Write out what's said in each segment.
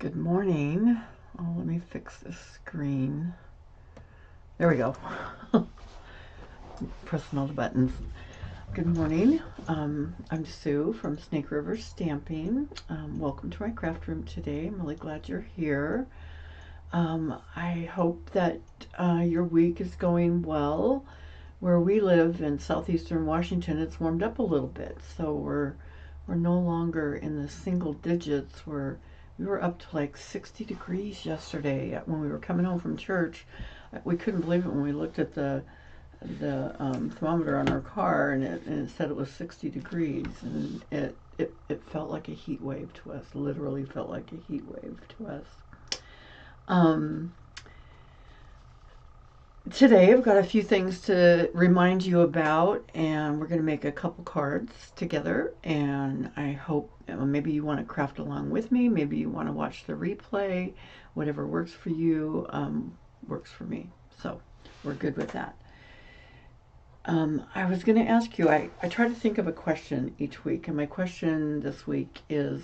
Good morning. Oh, let me fix this screen. There we go. Pressing all the buttons. Good morning. I'm Sue from Snake River Stamping. Welcome to my craft room today. I'm really glad you're here. I hope that your week is going well. Where we live in southeastern Washington, it's warmed up a little bit, so we're no longer in the single digits. We were up to like 60 degrees yesterday when we were coming home from church. We couldn't believe it when we looked at the thermometer on our car, and it said it was 60 degrees, and it felt like a heat wave to us. Literally felt like a heat wave to us. Today I've got a few things to remind you about, and we're going to make a couple cards together, and I hope maybe you want to craft along with me, maybe you want to watch the replay. Whatever works for you works for me, so we're good with that. I was going to ask you, I try to think of a question each week, and my question this week is,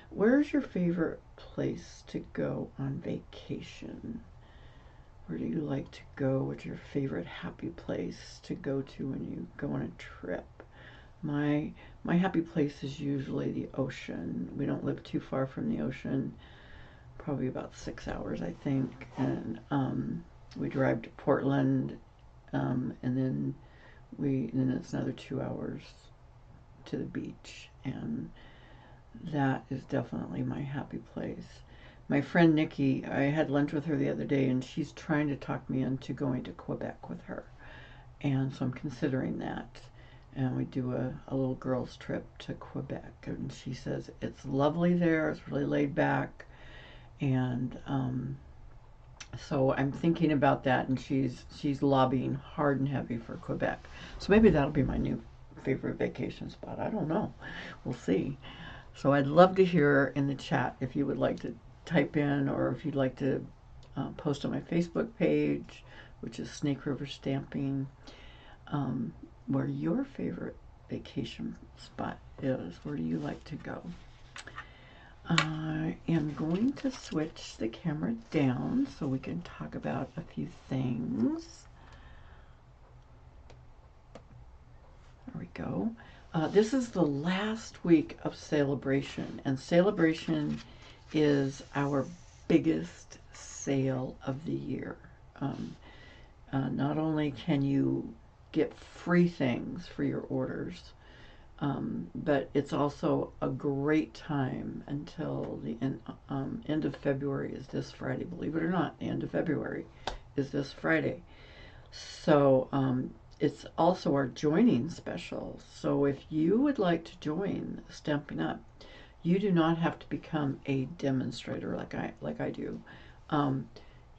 where's your favorite place to go on vacation? Where do you like to go? What's your favorite happy place to go to when you go on a trip? My happy place is usually the ocean. We don't live too far from the ocean, probably about 6 hours, I think. And we drive to Portland, and then it's another 2 hours to the beach, and that is definitely my happy place. My friend Nikki, I had lunch with her the other day, and she's trying to talk me into going to Quebec with her. And so I'm considering that. And we do a little girls' trip to Quebec. And she says it's lovely there, it's really laid back. And so I'm thinking about that, and she's lobbying hard and heavy for Quebec. So maybe that'll be my new favorite vacation spot. I don't know. We'll see. So I'd love to hear in the chat if you would like to type in, or if you'd like to post on my Facebook page, which is Snake River Stamping, where your favorite vacation spot is. Where do you like to go? I am going to switch the camera down so we can talk about a few things. There we go. This is the last week of Celebration, and Celebration is our biggest sale of the year. Not only can you get free things for your orders, but it's also a great time until the end of February is this Friday. Believe it or not, the end of February is this Friday. So it's also our joining special. So if you would like to join Stampin' Up!, you do not have to become a demonstrator like I do.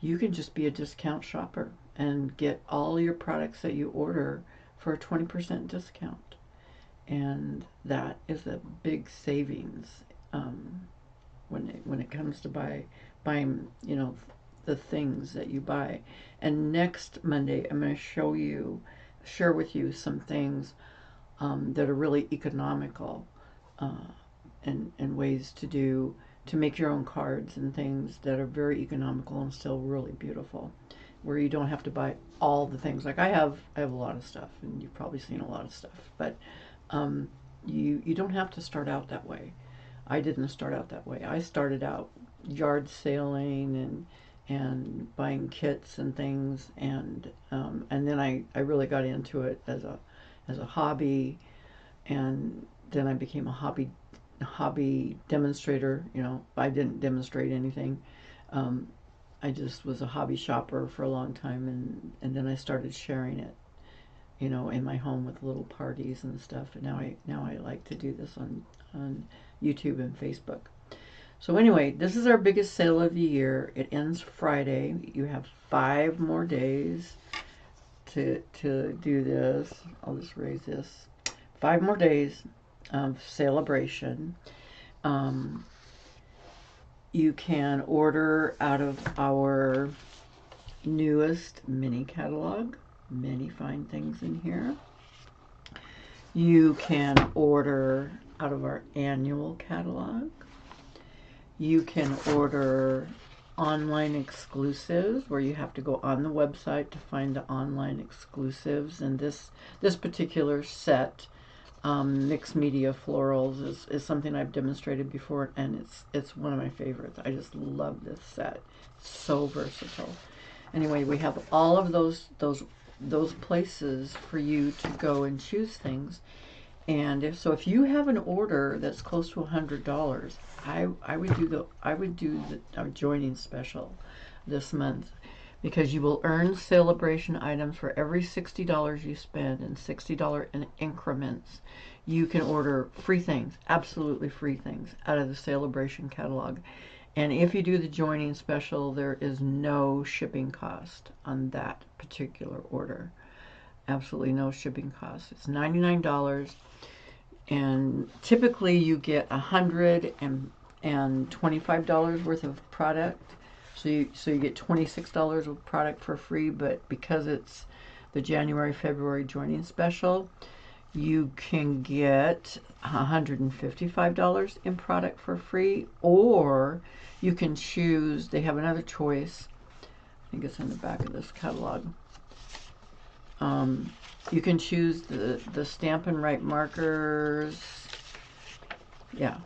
You can just be a discount shopper and get all your products that you order for a 20% discount. And that is a big savings when it comes to buying, the things that you buy. And next Monday, I'm going to share with you some things that are really economical, and ways to make your own cards and things that are very economical and still really beautiful, where you don't have to buy all the things. Like I have a lot of stuff, and you've probably seen a lot of stuff, but you don't have to start out that way. I didn't start out that way. I started out yard sailing and buying kits and things, and then I really got into it as a hobby, and then I became a hobby demonstrator. I didn't demonstrate anything. I just was a hobby shopper for a long time, and then I started sharing it, in my home with little parties and stuff. And now I like to do this on YouTube and Facebook. So anyway, this is our biggest sale of the year. It ends Friday. You have 5 more days to do this. I'll just raise this. 5 more days of celebration. You can order out of our newest mini catalog. Many fine things in here. You can order out of our annual catalog. You can order online exclusives where you have to go on the website to find the online exclusives. And this particular set, mixed media florals, is something I've demonstrated before, and it's one of my favorites. I just love this set. It's so versatile. Anyway, we have all of those places for you to go and choose things. And if you have an order that's close to $100, I would do the joining special this month, because you will earn celebration items for every $60 you spend, in $60 in increments. You can order free things, absolutely free things, out of the celebration catalog. And if you do the joining special, there is no shipping cost on that particular order. Absolutely no shipping cost. It's $99, and typically you get $125 worth of product. So you get $26 of product for free, but because it's the January-February joining special, you can get $155 in product for free, or you can choose, they have another choice, I think it's in the back of this catalog. You can choose the Stampin' Right markers. Yeah.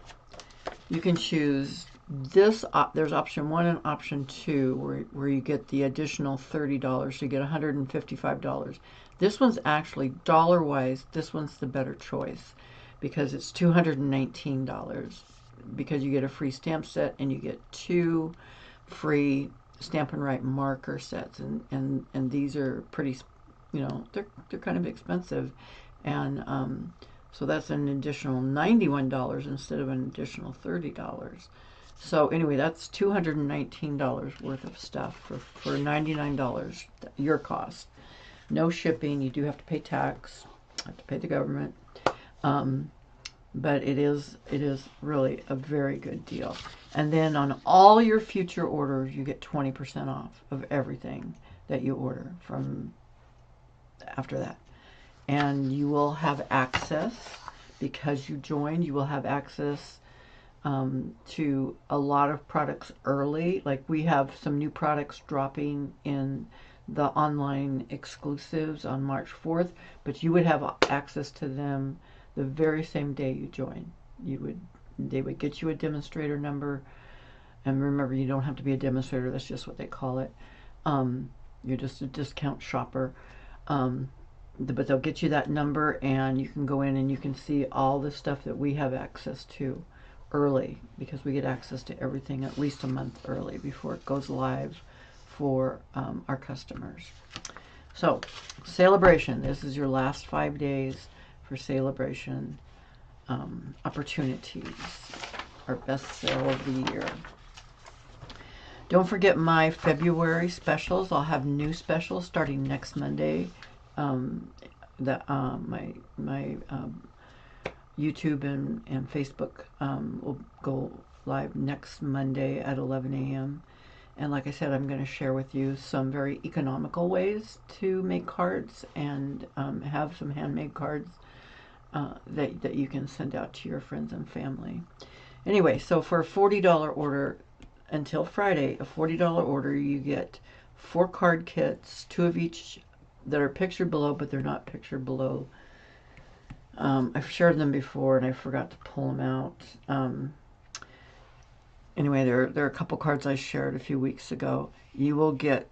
You can choose this. There's option 1 and option 2 where you get the additional $30. So you get $155. This one's actually, dollar-wise, this one's the better choice, because it's $219, because you get a free stamp set and you get 2 free Stampin' Right marker sets, and these are pretty, you know, they're kind of expensive, and so that's an additional $91 instead of an additional $30. So anyway, that's $219 worth of stuff for $99, your cost. No shipping. You do have to pay tax, have to pay the government, but it is really a very good deal. And then on all your future orders, you get 20% off of everything that you order from after that. And you will have access, because you joined, you will have access to a lot of products early. Like, we have some new products dropping in the online exclusives on March 4th, but you would have access to them the very same day you join. They would get you a demonstrator number, and remember, you don't have to be a demonstrator, that's just what they call it. You're just a discount shopper. But they'll get you that number, and you can go in and you can see all the stuff that we have access to early, because we get access to everything at least a month early before it goes live for our customers. So, celebration. This is your last 5 days for celebration opportunities. Our best sale of the year. Don't forget my February specials. I'll have new specials starting next Monday. My YouTube and Facebook will go live next Monday at 11 a.m. And like I said, I'm going to share with you some very economical ways to make cards, and have some handmade cards that you can send out to your friends and family. Anyway, so for a $40 order until Friday, a $40 order, you get 4 card kits, 2 of each that are pictured below, but they're not pictured below. I've shared them before and I forgot to pull them out. Anyway, there are a couple cards I shared a few weeks ago. You will get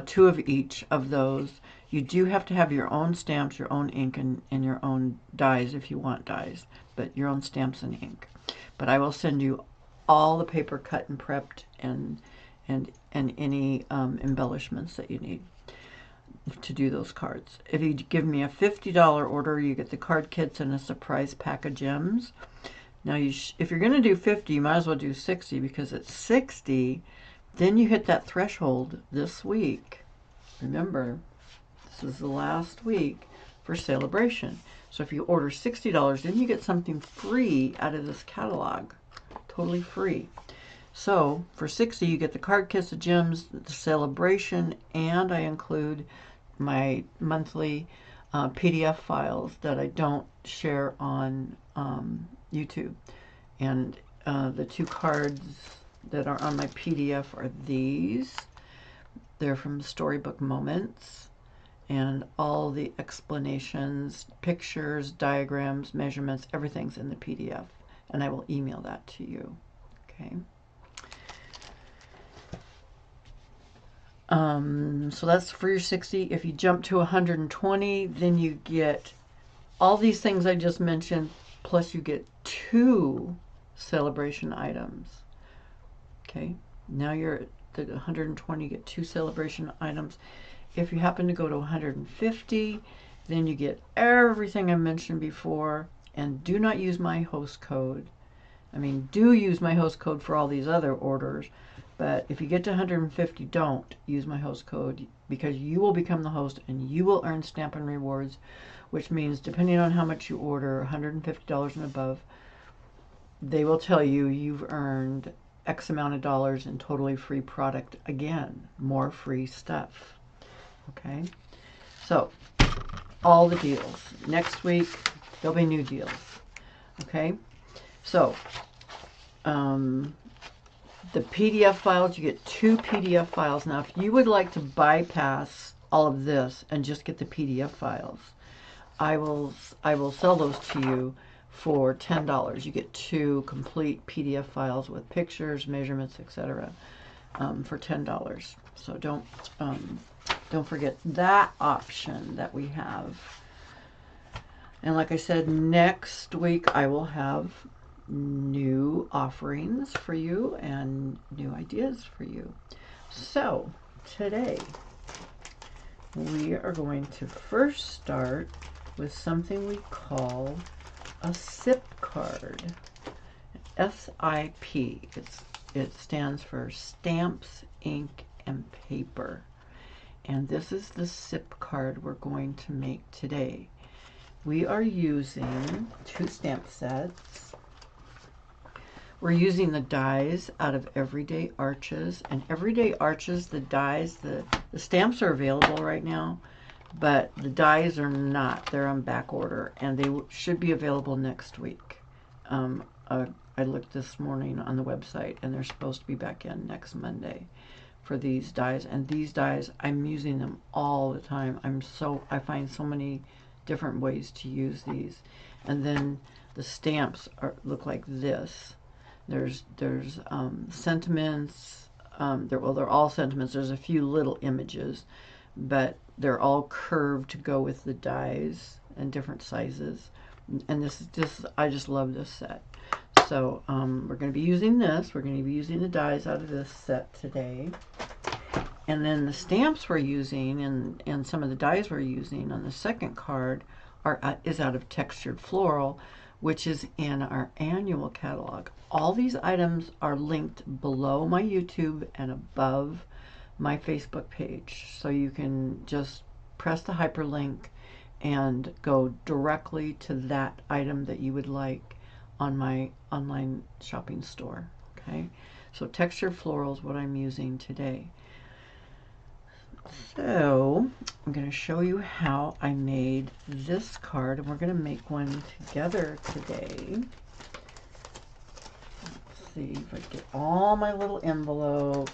2 of each of those. You do have to have your own stamps, your own ink, and your own dies if you want dies, but your own stamps and ink. But I will send you all the paper cut and prepped, and any embellishments that you need to do those cards. If you give me a $50 order, you get the card kits and a surprise pack of gems. Now, if you're going to do 50, you might as well do 60, because at 60, then you hit that threshold this week. Remember, this is the last week for celebration. So if you order $60, then you get something free out of this catalog, totally free. So for 60, you get the card kits, the gems, the celebration, and I include my monthly PDF files that I don't share on YouTube. And The two cards that are on my PDF are these. They're from Storybook Moments, and all the explanations, pictures, diagrams, measurements, everything's in the PDF, and I will email that to you. Okay. So that's for your 60. If you jump to 120, then you get all these things I just mentioned, plus you get 2 celebration items. Okay, now you're at the 120, you get 2 celebration items. If you happen to go to 150, then you get everything I mentioned before, and do not use my host code. I mean, do use my host code for all these other orders, but if you get to 150, don't use my host code, because you will become the host and you will earn Stampin' rewards, which means depending on how much you order, $150 and above, they will tell you you've earned X amount of dollars in totally free product. Again, more free stuff. Okay, so all the deals. Next week, there'll be new deals. Okay, so the PDF files, you get 2 PDF files. Now, if you would like to bypass all of this and just get the PDF files, I will sell those to you for $10. You get 2 complete PDF files with pictures, measurements, etc. For $10. So don't forget that option that we have. And like I said, next week I will have new offerings for you and new ideas for you. So today we are going to first start with something we call a SIP card. SIP. It stands for Stamps, Ink, and Paper. And this is the SIP card we're going to make today. We are using 2 stamp sets. We're using the dies out of Everyday Arches. And Everyday Arches, the dies, the stamps are available right now, but the dies are not. They're on back order, and they should be available next week. I looked this morning on the website, and they're supposed to be back in next Monday for these dies. And these dies, I'm using them all the time. I find so many different ways to use these. And then the stamps look like this. There's sentiments. They're all sentiments. There's a few little images, but they're all curved to go with the dies and different sizes. And I just love this set. So we're going to be using this. We're going to be using the dies out of this set today. And then the stamps we're using and some of the dies we're using on the second card is out of Textured Floral, which is in our annual catalog. All these items are linked below my YouTube and above my Facebook page. So you can just press the hyperlink and go directly to that item that you would like on my online shopping store. Okay, so Textured Floral is what I'm using today. So I'm going to show you how I made this card, and we're going to make one together today. Let's see if I get all my little envelopes,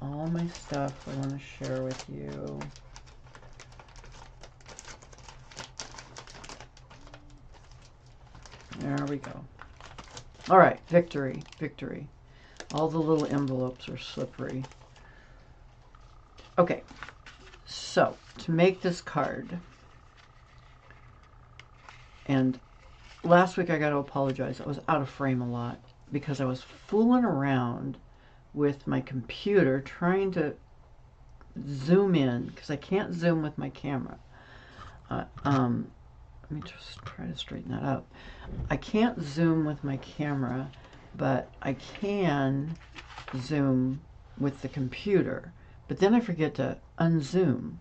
all my stuff I want to share with you. There we go. All right, victory, victory. All the little envelopes are slippery. Okay, so to make this card, and last week I got to apologize. I was out of frame a lot because I was fooling around with my computer trying to zoom in, because I can't zoom with my camera. Let me just try to straighten that up. I can't zoom with my camera, but I can zoom with the computer. But then I forget to unzoom,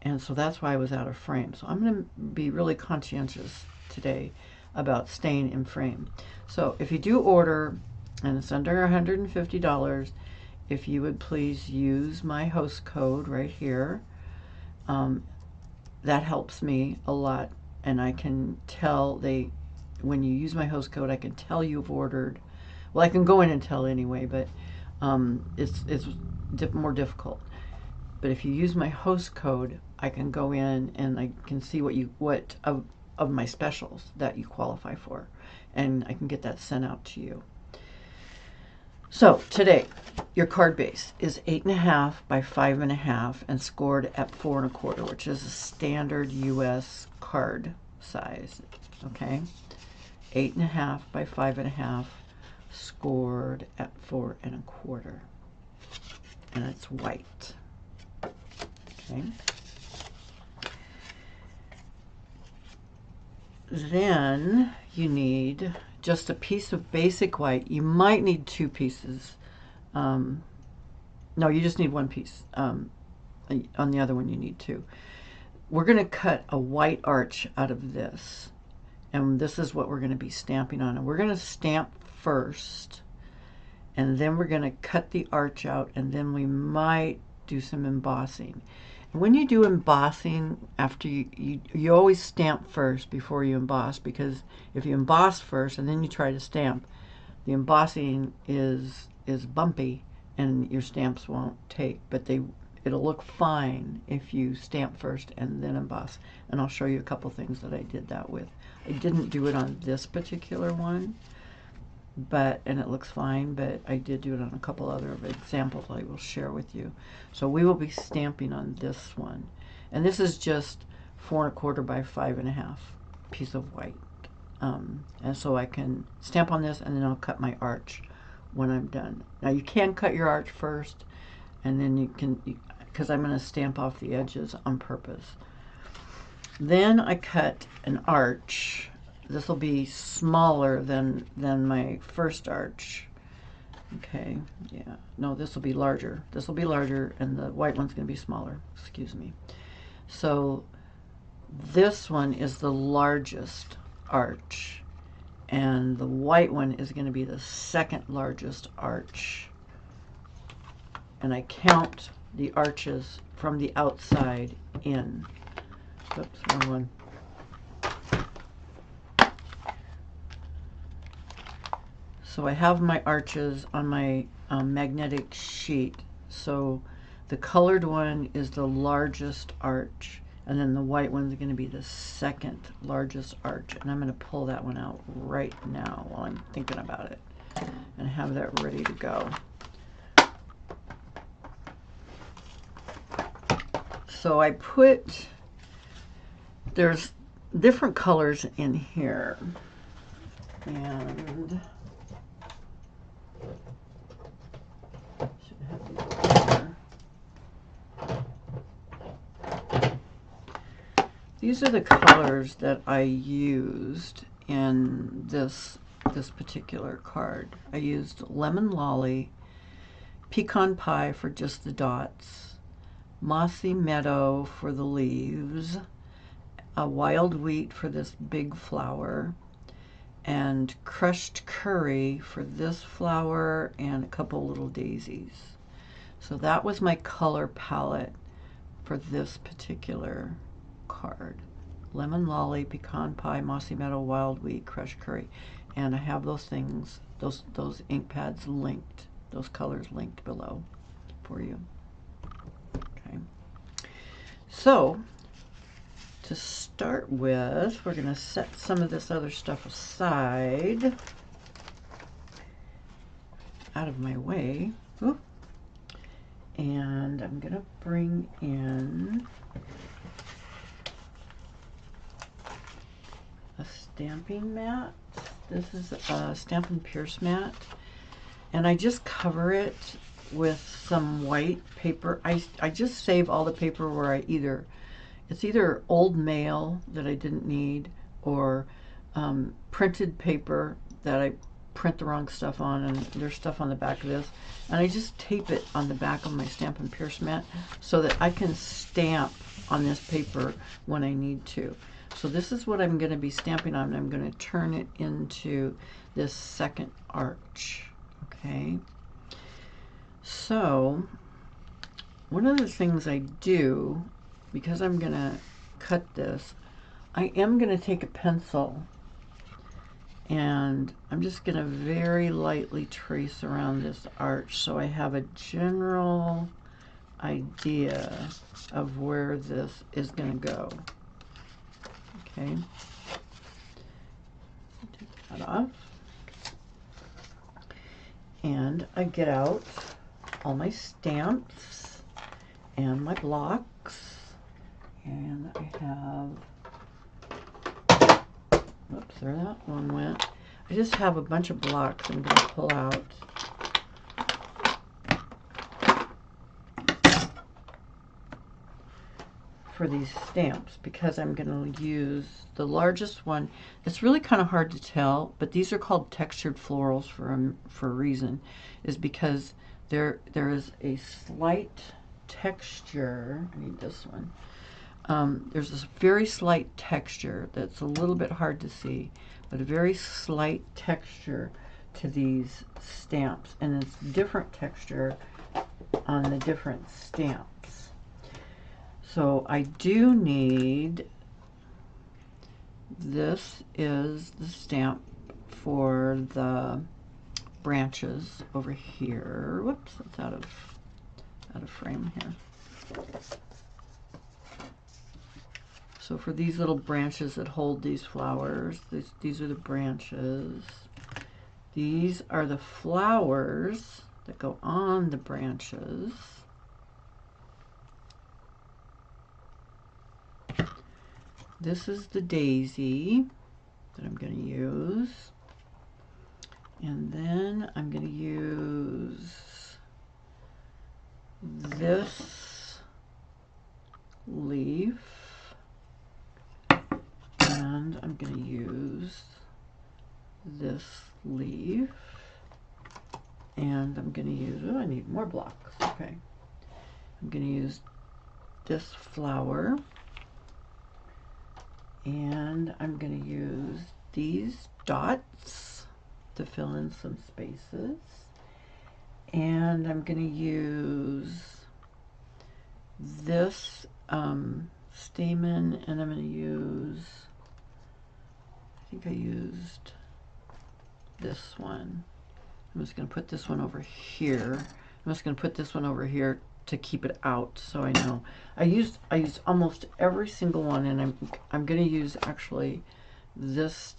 and so that's why I was out of frame. So I'm going to be really conscientious today about staying in frame. So if you do order, and it's under $150, if you would please use my host code right here. That helps me a lot, and I can tell when you use my host code, I can tell you've ordered, Well, I can go in and tell anyway, but it's more difficult. But if you use my host code, I can go in and I can see what of my specials that you qualify for, and I can get that sent out to you. So today, your card base is 8.5 by 5.5 and scored at 4 1/4, which is a standard U.S. card size. Okay, 8.5 by 5.5, scored at 4 1/4, and it's white. Okay. Then you need just a piece of basic white. You might need 2 pieces. No, you just need 1 piece. On the other one you need 2. We're going to cut a white arch out of this, and this is what we're going to be stamping on. And we're going to stamp first, and then we're going to cut the arch out, and then we might do some embossing. When you do embossing, after you always stamp first before you emboss, because if you emboss first and then you try to stamp, the embossing is bumpy and your stamps won't take, but it'll look fine if you stamp first and then emboss. And I'll show you a couple things that I did that with. I didn't do it on this particular one, and it looks fine, but I did do it on a couple other examples I will share with you. So we will be stamping on this one, and this is just 4 1/4 by 5.5 piece of white, and so I can stamp on this, and then I'll cut my arch when I'm done. Now you can cut your arch first, and then you can, because I'm going to stamp off the edges on purpose. Then I cut an arch. This will be smaller than my first arch. Okay, yeah. No, this will be larger. This will be larger, and the white one's going to be smaller. Excuse me. So this one is the largest arch, and the white one is going to be the second largest arch. And I count the arches from the outside in. Oops, wrong one. So I have my arches on my magnetic sheet. So the colored one is the largest arch, and then the white one's going to be the second largest arch. And I'm going to pull that one out right now while I'm thinking about it, and have that ready to go. So there's different colors in here, and these are the colors that I used in this particular card. I used Lemon Lolly, Pecan Pie for just the dots, Mossy Meadow for the leaves, a Wild Wheat for this big flower, and Crushed Curry for this flower, and a couple little daisies. So that was my color palette for this particular card. Lemon Lolly, Pecan Pie, Mossy Meadow, Wild Wheat, Crushed Curry. And I have those things, those ink pads linked, those colors linked below for you. Okay. So to start with, we're going to set some of this other stuff aside, out of my way. Ooh. And I'm going to bring in a stamping mat. This is a Stampin' Pierce mat, and I just cover it with some white paper. I just save all the paper where it's either old mail that I didn't need, or printed paper that I print the wrong stuff on, and there's stuff on the back of this, and I just tape it on the back of my Stampin' Pierce mat so that I can stamp on this paper when I need to. So this is what I'm going to be stamping on. I'm going to turn it into this second arch. Okay. So one of the things I do, because I'm going to cut this, I am going to take a pencil And I'm just going to very lightly trace around this arch so I have a general idea of where this is going to go. Okay. Take that off. And I get out all my stamps and my blocks. And I have, whoops, there that one went. I just have a bunch of blocks I'm going to pull out. For these stamps, because I'm going to use the largest one. It's really kind of hard to tell, but these are called textured florals for a reason, is because there is a slight texture. I need this one. There's this very slight texture that's a little bit hard to see, but a very slight texture to these stamps, and it's different texture on the different stamps. So I do need, this is the stamp for the branches over here. Whoops, that's out of frame here. So for these little branches that hold these flowers, these are the branches. These are the flowers that go on the branches. This is the daisy that I'm going to use. And then I'm going to use this leaf. And I'm going to use this leaf. And I'm going to use, oh, I need more blocks. Okay. I'm going to use this flower. And I'm going to use these dots to fill in some spaces. And I'm going to use this stamen, and I'm going to use, I think I used this one. I'm just going to put this one over here. I'm just going to put this one over here to keep it out, so I know. I used almost every single one, and I'm going to use actually this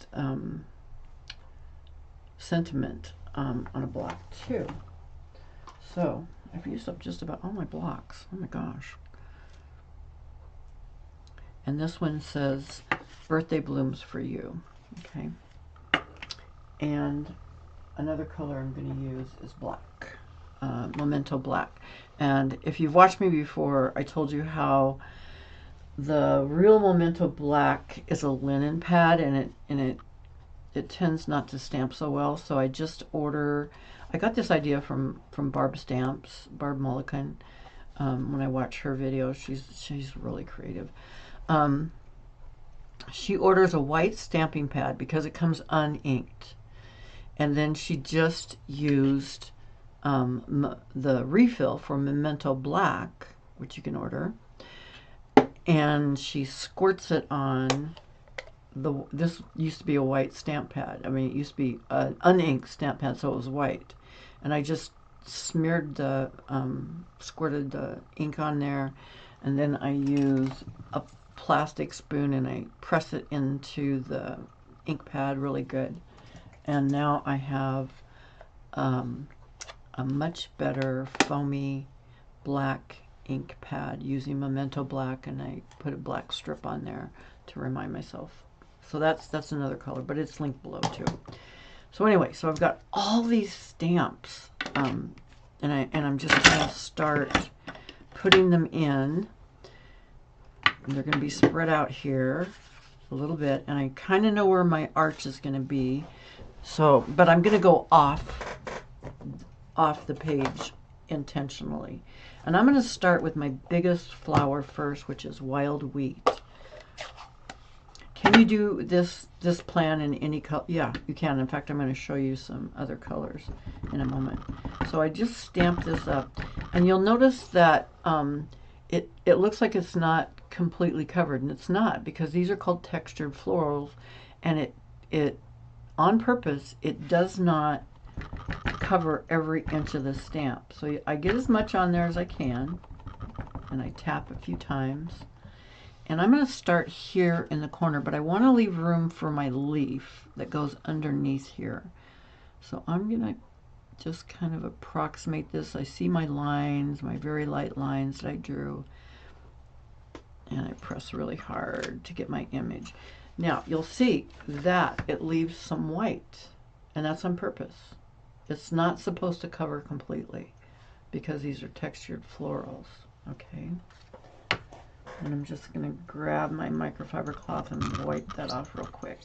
sentiment on a block too. So I've used up just about all my blocks. Oh my gosh. And this one says birthday blooms for you. Okay. And another color I'm going to use is black, Memento black. And if you've watched me before, I told you how the real Memento black is a linen pad, and it tends not to stamp so well. So I just I got this idea from Barb Stamps, Barb Mullican. When I watch her videos, she's really creative. She orders a white stamping pad because it comes uninked, and then she just used the refill for Memento black, which you can order, and she squirts it on this used to be a white stamp pad. I mean, it used to be an uninked stamp pad, so it was white, and I just smeared the squirted the ink on there, and then I use a plastic spoon and I press it into the ink pad really good, and now I have a much better foamy black ink pad using Memento black, and I put a black strip on there to remind myself. So that's another color, but it's linked below too. So anyway, so I've got all these stamps, and I'm just going to start putting them in. And they're going to be spread out here a little bit, and I kind of know where my arch is going to be. So, but I'm going to go off the page intentionally. And I'm going to start with my biggest flower first, which is wild wheat. Can you do this plan in any color? Yeah, you can. In fact, I'm going to show you some other colors in a moment. So I just stamped this up, and you'll notice that it looks like it's not completely covered, and it's not, because these are called textured florals, and on purpose, it does not cover every inch of the stamp. So I get as much on there as I can, and I tap a few times. And I'm going to start here in the corner, but I want to leave room for my leaf that goes underneath here. So I'm going to just kind of approximate this. I see my lines, my very light lines that I drew, and I press really hard to get my image. Now you'll see that it leaves some white, and that's on purpose. It's not supposed to cover completely because these are textured florals. Okay, and I'm just going to grab my microfiber cloth and wipe that off real quick.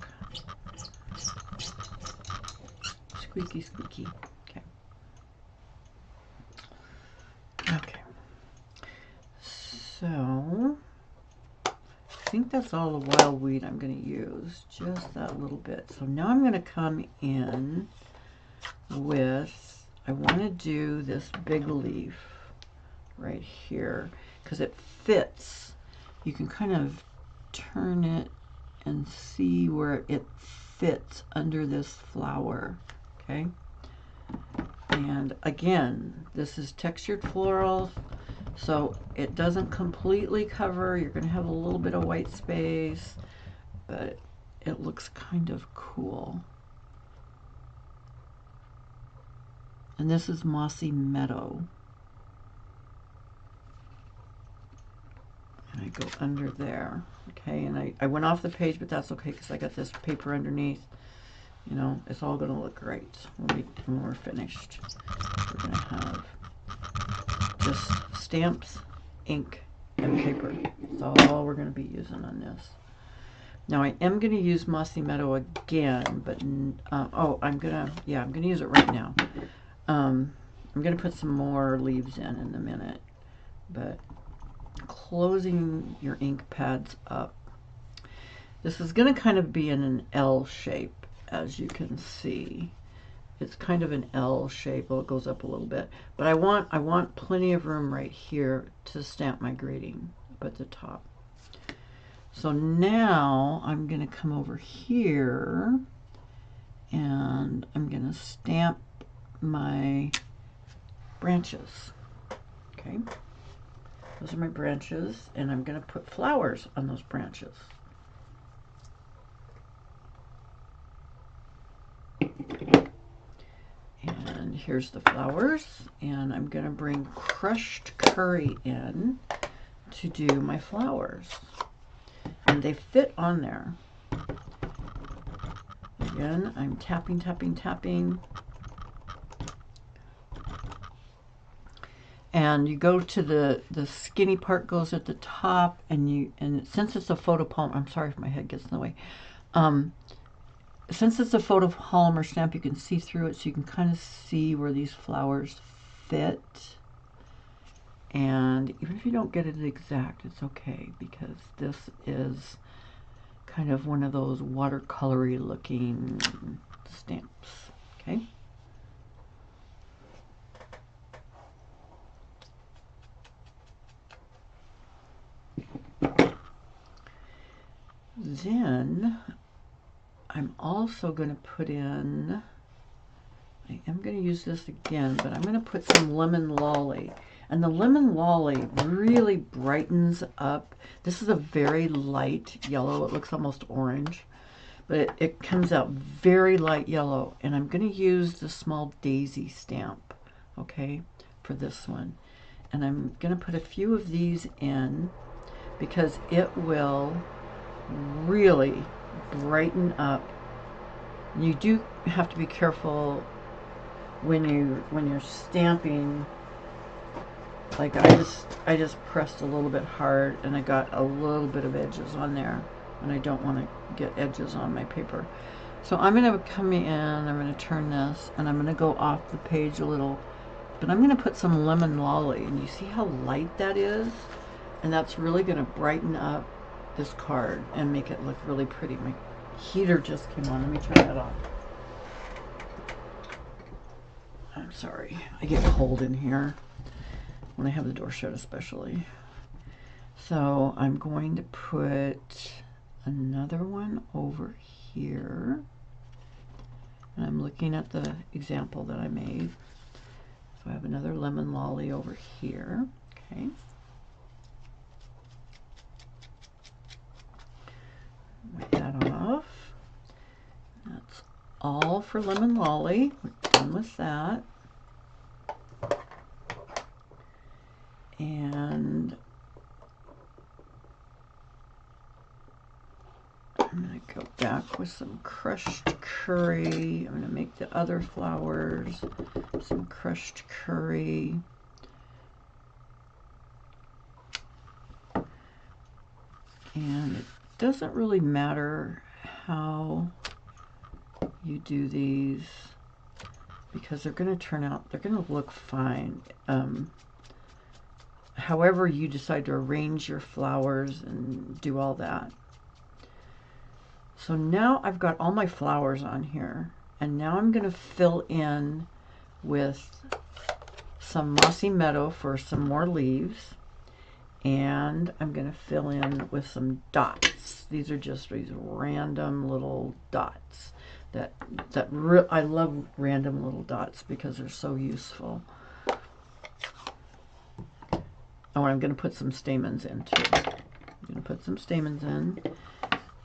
Squeaky, squeaky. Okay. Okay. So I think that's all the wild weed I'm going to use, just that little bit. So now I'm going to come in with, I want to do this big leaf right here because it fits. You can kind of turn it and see where it fits under this flower. Okay, and again, this is textured florals, so it doesn't completely cover. You're going to have a little bit of white space, but it looks kind of cool. And this is Mossy Meadow. And I go under there. Okay, and I went off the page, but that's okay because I got this paper underneath. You know, it's all going to look great when we're finished. We're going to have just stamps, ink, and paper. That's all we're going to be using on this. Now I am going to use Mossy Meadow again, but oh, I'm going to use it right now. I'm going to put some more leaves in a minute, but closing your ink pads up. This is going to kind of be in an L shape, as you can see. It's kind of an L shape. Well, it goes up a little bit, but I want plenty of room right here to stamp my greeting up at the top. So now I'm going to come over here and I'm going to stamp my branches. Okay, those are my branches, and I'm going to put flowers on those branches. And here's the flowers, and I'm going to bring crushed curry in to do my flowers, and they fit on there. Again, I'm tapping, tapping, tapping. And you go to the skinny part goes at the top, and since it's a photopolymer, I'm sorry if my head gets in the way. Since it's a photopolymer stamp, you can see through it, so you can kind of see where these flowers fit. And even if you don't get it exact, it's okay, because this is kind of one of those watercolory looking stamps. Okay. Then I'm also going to put in, I am going to use this again, but I'm going to put some lemon lolly. And the lemon lolly really brightens up. This is a very light yellow. It looks almost orange, but it comes out very light yellow. And I'm going to use the small daisy stamp, okay, for this one. And I'm going to put a few of these in because it will really brighten up. You do have to be careful when you're stamping. Like I just pressed a little bit hard, and I got a little bit of edges on there, and I don't want to get edges on my paper. So I'm going to come in, I'm going to turn this, and I'm going to go off the page a little, but I'm going to put some lemon lolly, and you see how light that is? And that's really going to brighten up this card and make it look really pretty. My heater just came on. Let me turn that off. I'm sorry. I get cold in here when I have the door shut, especially. So I'm going to put another one over here. And I'm looking at the example that I made. So I have another lemon lolly over here. Okay. Wipe that off. That's all for lemon lolly. We're done with that. And I'm going to go back with some crushed curry. I'm going to make the other flowers some crushed curry. And it doesn't really matter how you do these because they're going to turn out, they're going to look fine. However you decide to arrange your flowers and do all that. So now I've got all my flowers on here, and now I'm going to fill in with some mossy meadow for some more leaves, and I'm going to fill in with some dots. These are just these random little dots I love random little dots because they're so useful. Oh, I'm going to put some stamens in too. I'm going to put some stamens in.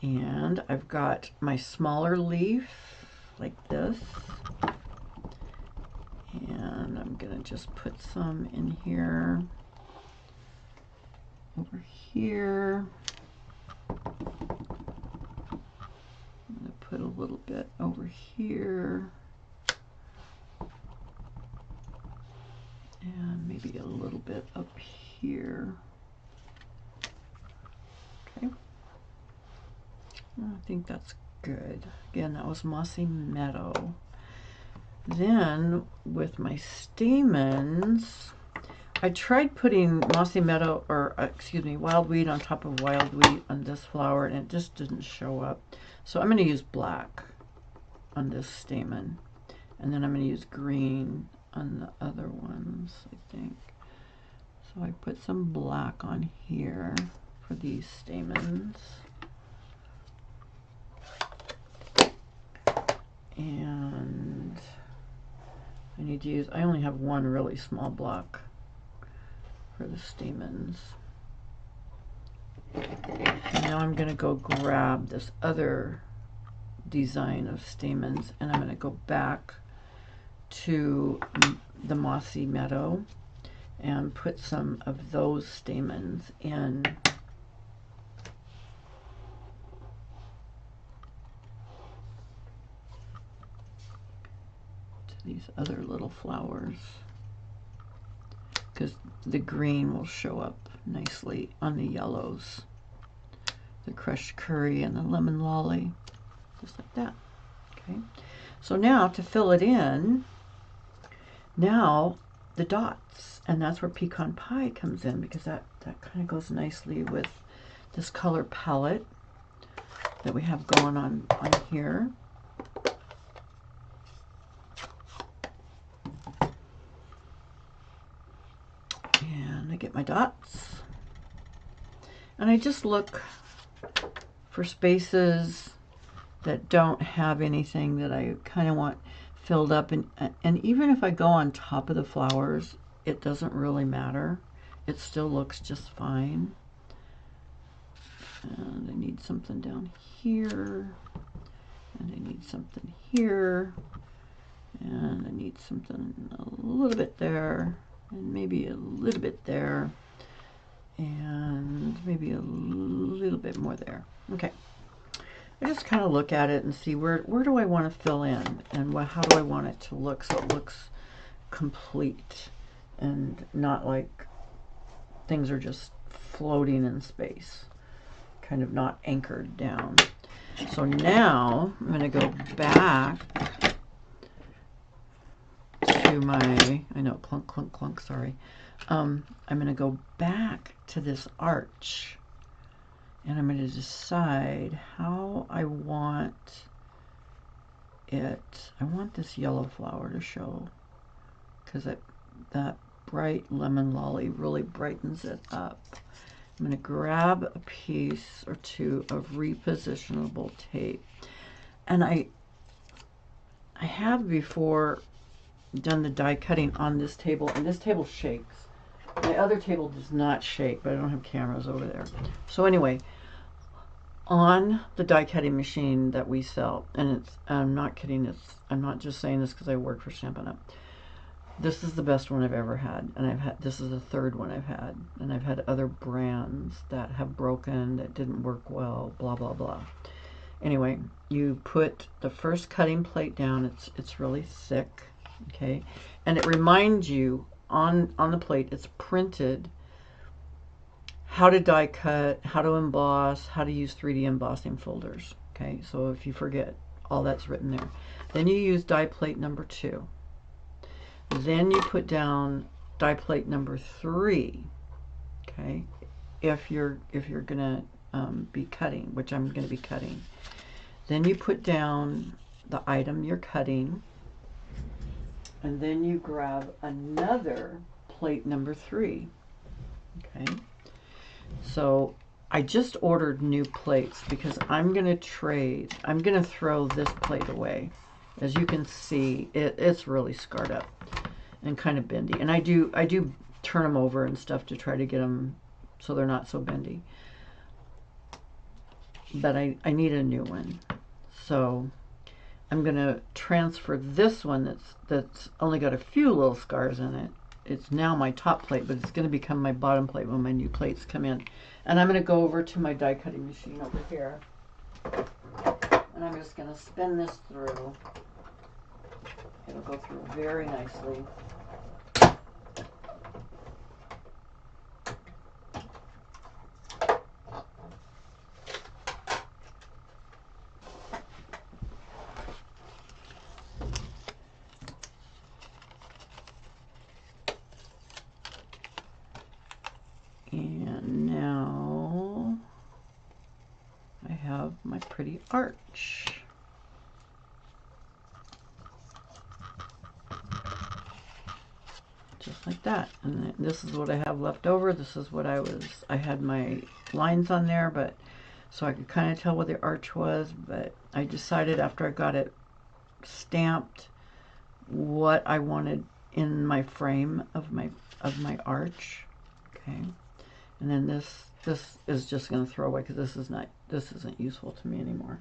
And I've got my smaller leaf like this. And I'm going to just put some in here. Over here. I'm going to put a little bit over here. And maybe a little bit up here. Okay. I think that's good. Again, that was mossy meadow. Then with my stamens, I tried putting mossy meadow, or excuse me, wild weed on top of wild weed on this flower, and it just didn't show up. So I'm going to use black on this stamen, and then I'm going to use green on the other ones, I think. So I put some black on here for these stamens. And I need to use, I only have one really small block for the stamens. And now I'm going to go grab this other design of stamens, and I'm going to go back to the mossy meadow and put some of those stamens in. These other little flowers, because the green will show up nicely on the yellows, the crushed curry and the lemon lolly, just like that. Okay, so now to fill it in, now the dots, and that's where pecan pie comes in, because that kind of goes nicely with this color palette that we have going on here. And I get my dots, and I just look for spaces that don't have anything that I kind of want filled up, and even if I go on top of the flowers, it doesn't really matter. It still looks just fine. And I need something down here, and I need something here, and I need something a little bit there, and maybe a little bit there, and maybe a little bit more there. Okay, I just kind of look at it and see where do I want to fill in, and how do I want it to look so it looks complete and not like things are just floating in space, kind of not anchored down. So now I'm going to go back to my, I know, clunk, clunk, clunk, sorry. I'm going to go back to this arch, and I'm going to decide how I want it. I want this yellow flower to show, because that bright lemon lolly really brightens it up. I'm going to grab a piece or two of repositionable tape, and I have before done the die cutting on this table, and this table shakes. My other table does not shake, but I don't have cameras over there. So anyway, on the die cutting machine that we sell, and it's, I'm not kidding, I'm not just saying this because I work for Stampin' Up. This is the best one I've ever had, and this is the third one I've had, and I've had other brands that have broken, that didn't work well, blah blah blah. Anyway, you put the first cutting plate down. It's really thick, okay, and it reminds you on the plate, it's printed how to die cut, how to emboss, how to use 3D embossing folders. Okay, so if you forget, all that's written there. Then you use die plate number 2. Then you put down die plate number 3. Okay, if you're gonna be cutting, which I'm gonna be cutting. Then you put down the item you're cutting, and then you grab another plate number 3. Okay. So I just ordered new plates because I'm going to trade. I'm going to throw this plate away. As you can see, it's really scarred up and kind of bendy. And I do turn them over and stuff to try to get them so they're not so bendy. But I need a new one. So I'm going to transfer this one that's only got a few little scars in it. It's now my top plate, but it's going to become my bottom plate when my new plates come in. And I'm going to go over to my die cutting machine over here. And I'm just going to spin this through. It'll go through very nicely. And now I have my pretty arch. Just like that. And this is what I have left over. This is what I had my lines on there, but so I could kind of tell what the arch was, but I decided after I got it stamped what I wanted in my frame of my arch. Okay. And then this is just going to throw away because this isn't useful to me anymore.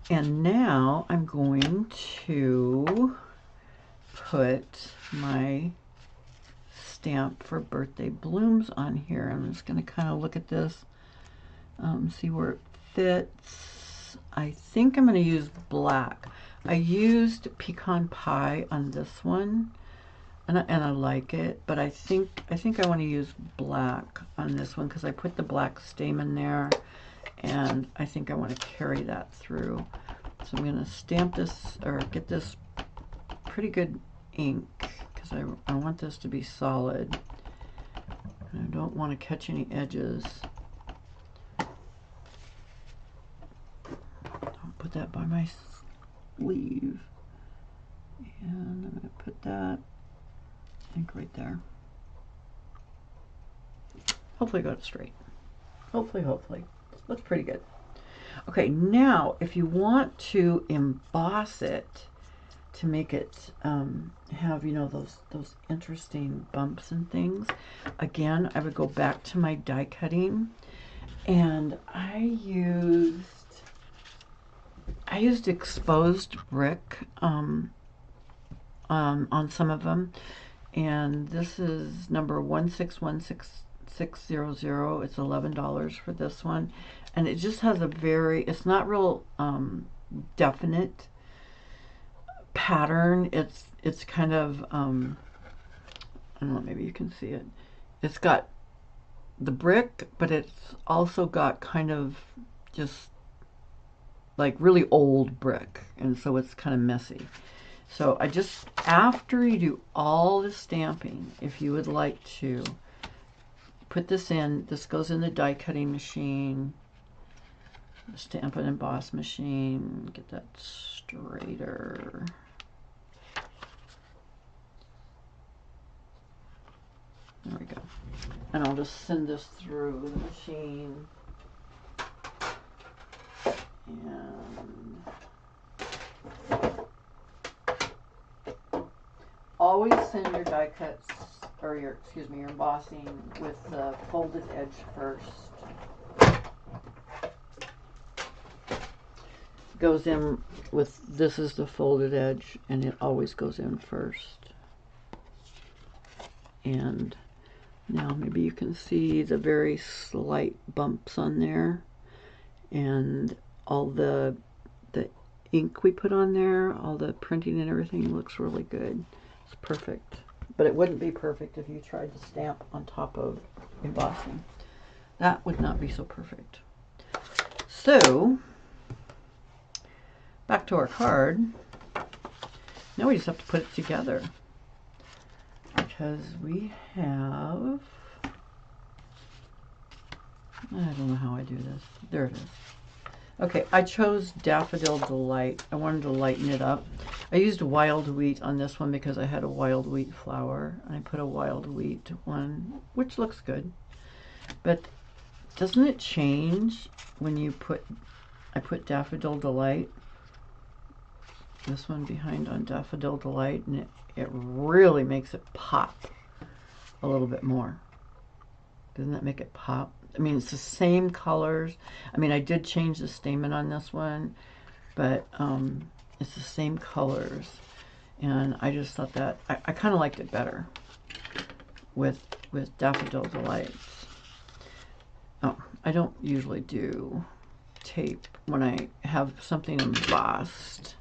And now I'm going to put my stamp for birthday blooms on here. I'm just going to kind of look at this, see where it fits. I think I'm going to use black. I used pecan pie on this one, and I like it, but I think I want to use black on this one because I put the black stamen there, and I think I want to carry that through. So I'm going to stamp this, or get this pretty good ink, because I want this to be solid. And I don't want to catch any edges. I'll put that by my sleeve. And I'm going to put that ink right there. Hopefully I got it straight. Hopefully. Looks pretty good. Okay, now if you want to emboss it to make it have, you know, those interesting bumps and things, again, I would go back to my die cutting, and I used exposed brick on some of them, and this is number 1616600. It's $11 for this one, and it just has a it's not real definite pattern. It's kind of I don't know, maybe you can see it. It's got the brick, but it's also got kind of just like really old brick, and so it's kind of messy. So I just, after you do all the stamping, if you would like to put this in, this goes in the die cutting machine, the Stampin' and Emboss machine, get that straighter. There we go. And I'll just send this through the machine. And always send your die cuts, or your, excuse me, your embossing with the folded edge first. Goes in with, this is the folded edge, and it always goes in first. And now maybe you can see the very slight bumps on there, and all the ink we put on there, all the printing and everything looks really good. It's perfect. But it wouldn't be perfect if you tried to stamp on top of embossing. That would not be so perfect. So, back to our card. Now we just have to put it together, because we have, I don't know how I do this. There it is. Okay, I chose Daffodil Delight. I wanted to lighten it up. I used wild wheat on this one because I had a wild wheat flower. And I put a wild wheat one, which looks good. But doesn't it change when you put, I put Daffodil Delight, this one behind on Daffodil Delight, and it really makes it pop a little bit more. Doesn't that make it pop? I mean, it's the same colors. I mean, I did change the stamen on this one, but it's the same colors. And I just thought that, I kind of liked it better with Daffodil Delights. Oh, I don't usually do tape when I have something embossed.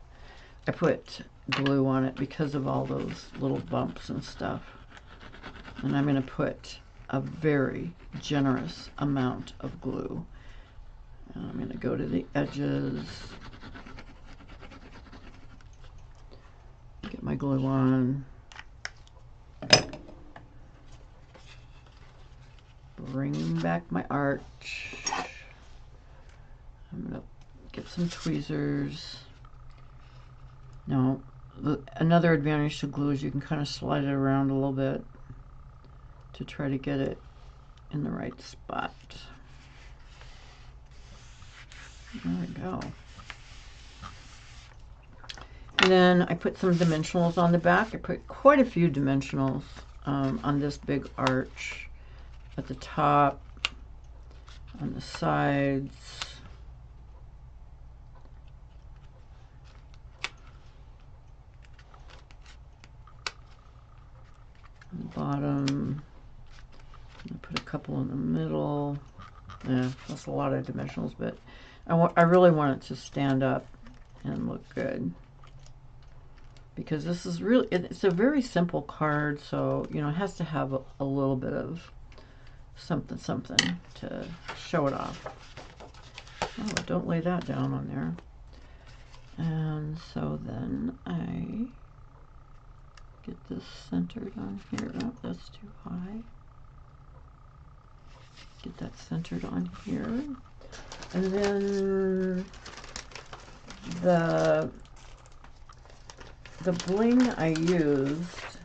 I put glue on it because of all those little bumps and stuff. And I'm going to put a very generous amount of glue. And I'm going to go to the edges, get my glue on, bring back my arch. I'm going to get some tweezers. Now, another advantage to glue is you can kind of slide it around a little bit to try to get it in the right spot. There we go. And then I put some dimensionals on the back. I put quite a few dimensionals on this big arch at the top, on the sides, on the bottom. I put a couple in the middle. Yeah, that's a lot of dimensionals, but I really want it to stand up and look good, because this is really, it's a very simple card, so you know, it has to have a little bit of something to show it off. Oh, don't lay that down on there. And so then I get this centered on here. Oh, that's too high. Get that centered on here. And then the bling I used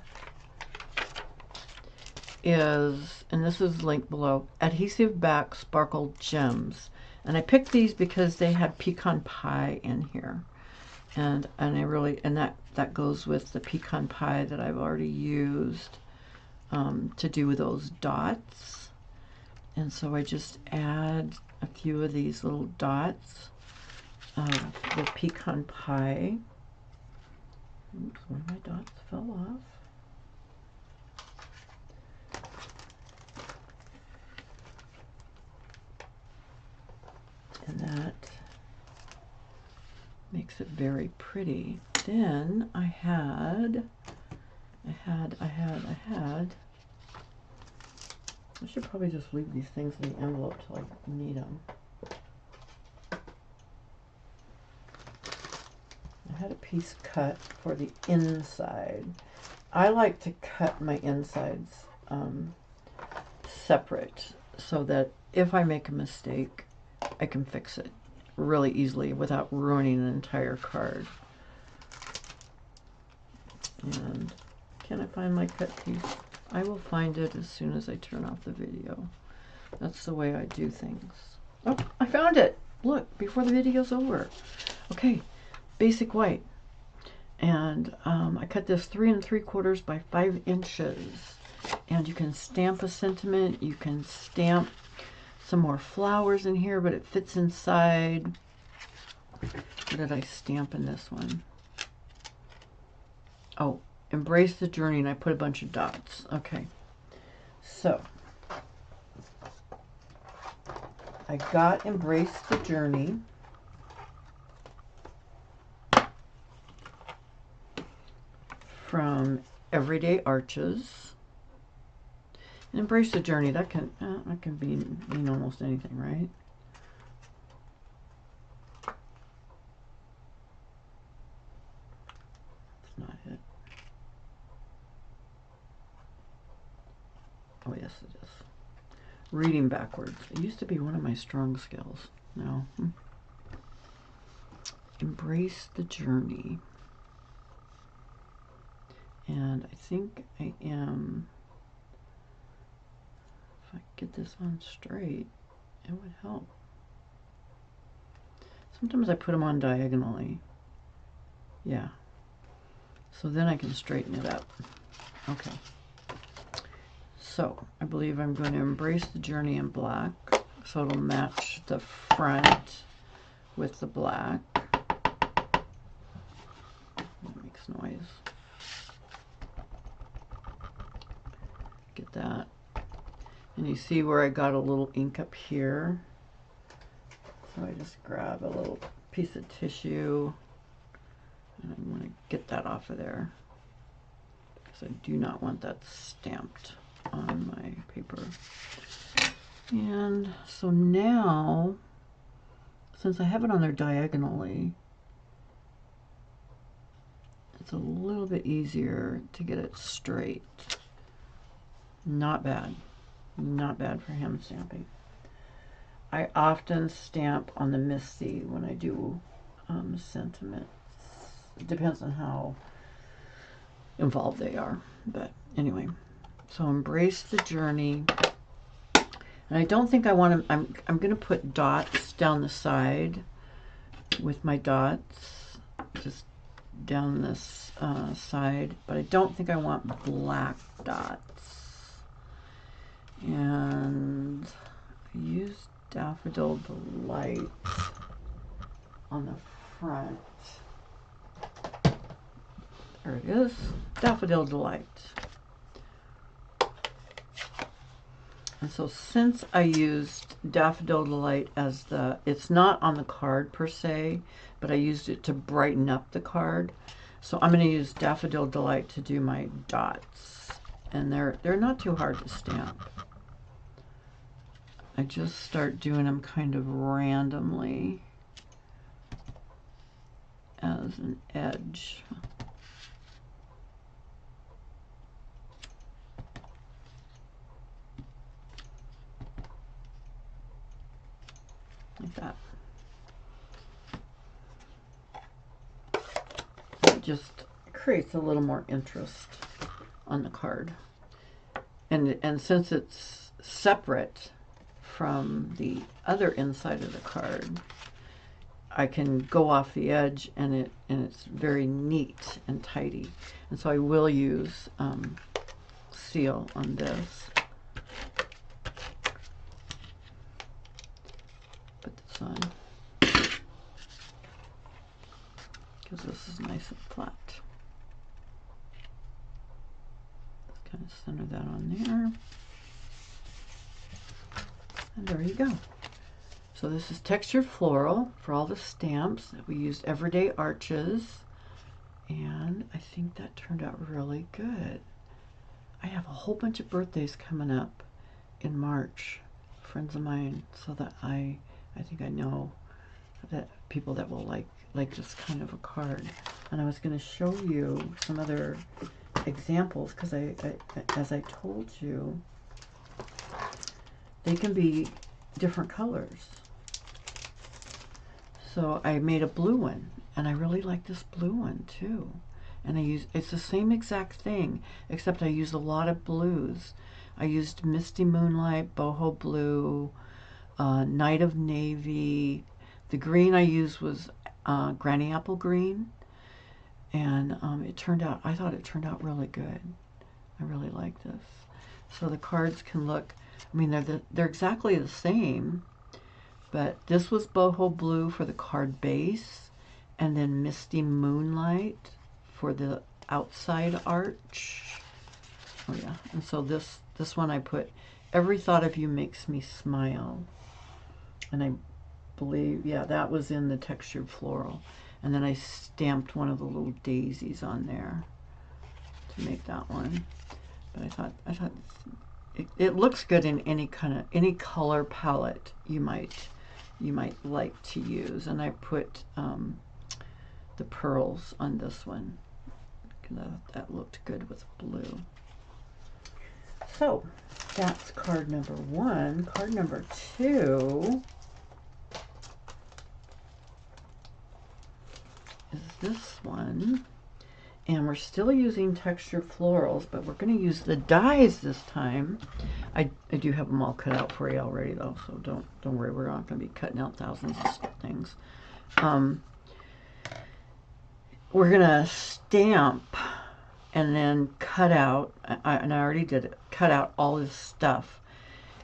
is, and this is linked below, Adhesive Back Sparkle Gems. And I picked these because they had pecan pie in here. And I really, and that goes with the pecan pie that I've already used to do those dots. And so I just add a few of these little dots of the pecan pie. Oops, one of my dots fell off. And that makes it very pretty. Then I had, I should probably just leave these things in the envelope till I need them. I had a piece cut for the inside. I like to cut my insides separate so that if I make a mistake, I can fix it really easily without ruining an entire card. And can I find my cut piece? I will find it as soon as I turn off the video. That's the way I do things. Oh, I found it. look, before the video's over. Okay, basic white. And I cut this 3 3/4 by 5 inches. And you can stamp a sentiment. You can stamp some more flowers in here, but it fits inside. What did I stamp in this one? Oh, embrace the journey, and I put a bunch of dots. Okay, so I got embrace the journey. From Everyday Arches. And embrace the journey, that can mean almost anything, right? That's not it. Oh yes, it is. Reading backwards. It used to be one of my strong skills. No. Embrace the journey. And I think I am, if I get this on straight, it would help. Sometimes I put them on diagonally. Yeah. So then I can straighten it up. Okay. So I believe I'm going to embrace the journey in black. So it'll match the front with the black. It makes noise. Get that. And you see where I got a little ink up here. So I just grab a little piece of tissue and I want to get that off of there because I do not want that stamped on my paper. And so now, since I have it on there diagonally, it's a little bit easier to get it straight. Not bad. Not bad for hand stamping. I often stamp on the Misty when I do sentiments. It depends on how involved they are. But anyway, so embrace the journey. And I don't think I want to, I'm going to put dots down the side with my dots. Just down this side. But I don't think I want black dots. And I used Daffodil Delight on the front. There it is, Daffodil Delight. And so since I used Daffodil Delight as the, it's not on the card per se, but I used it to brighten up the card. So I'm going to use Daffodil Delight to do my dots. And they're not too hard to stamp. I just start doing them kind of randomly as an edge. Like that. It just creates a little more interest on the card. And since it's separate from the other inside of the card, I can go off the edge and it's very neat and tidy. And so I will use seal on this. Put this on because this is nice and flat. Let's kind of center that on there. And there you go. So this is textured floral for all the stamps. We used Everyday Arches. And I think that turned out really good. I have a whole bunch of birthdays coming up in March. Friends of mine. So that I think I know that people that will like this kind of a card. And I was going to show you some other examples because as I told you, they can be different colors. So I made a blue one, and I really like this blue one too. And it's the same exact thing, except I used a lot of blues. I used Misty Moonlight, Boho Blue, Night of Navy, The green I used was Granny Apple Green, and I thought it turned out really good. I really like this. So the cards can look, I mean, they're exactly the same, but this was Boho Blue for the card base, and then Misty Moonlight for the outside arch. Oh yeah, and so this one I put, Every Thought of You Makes Me Smile. And I believe, yeah, that was in the textured floral. And then I stamped one of the little daisies on there to make that one. But I thought it looks good in any color palette you might like to use. And I put the pearls on this one. That looked good with blue. So that's card number 1. Card number 2 is this one, and we're still using textured florals, but we're going to use the dies this time. I do have them all cut out for you already though, so don't worry, we're not going to be cutting out thousands of things. We're going to stamp and then cut out, and I already did it, cut out all this stuff.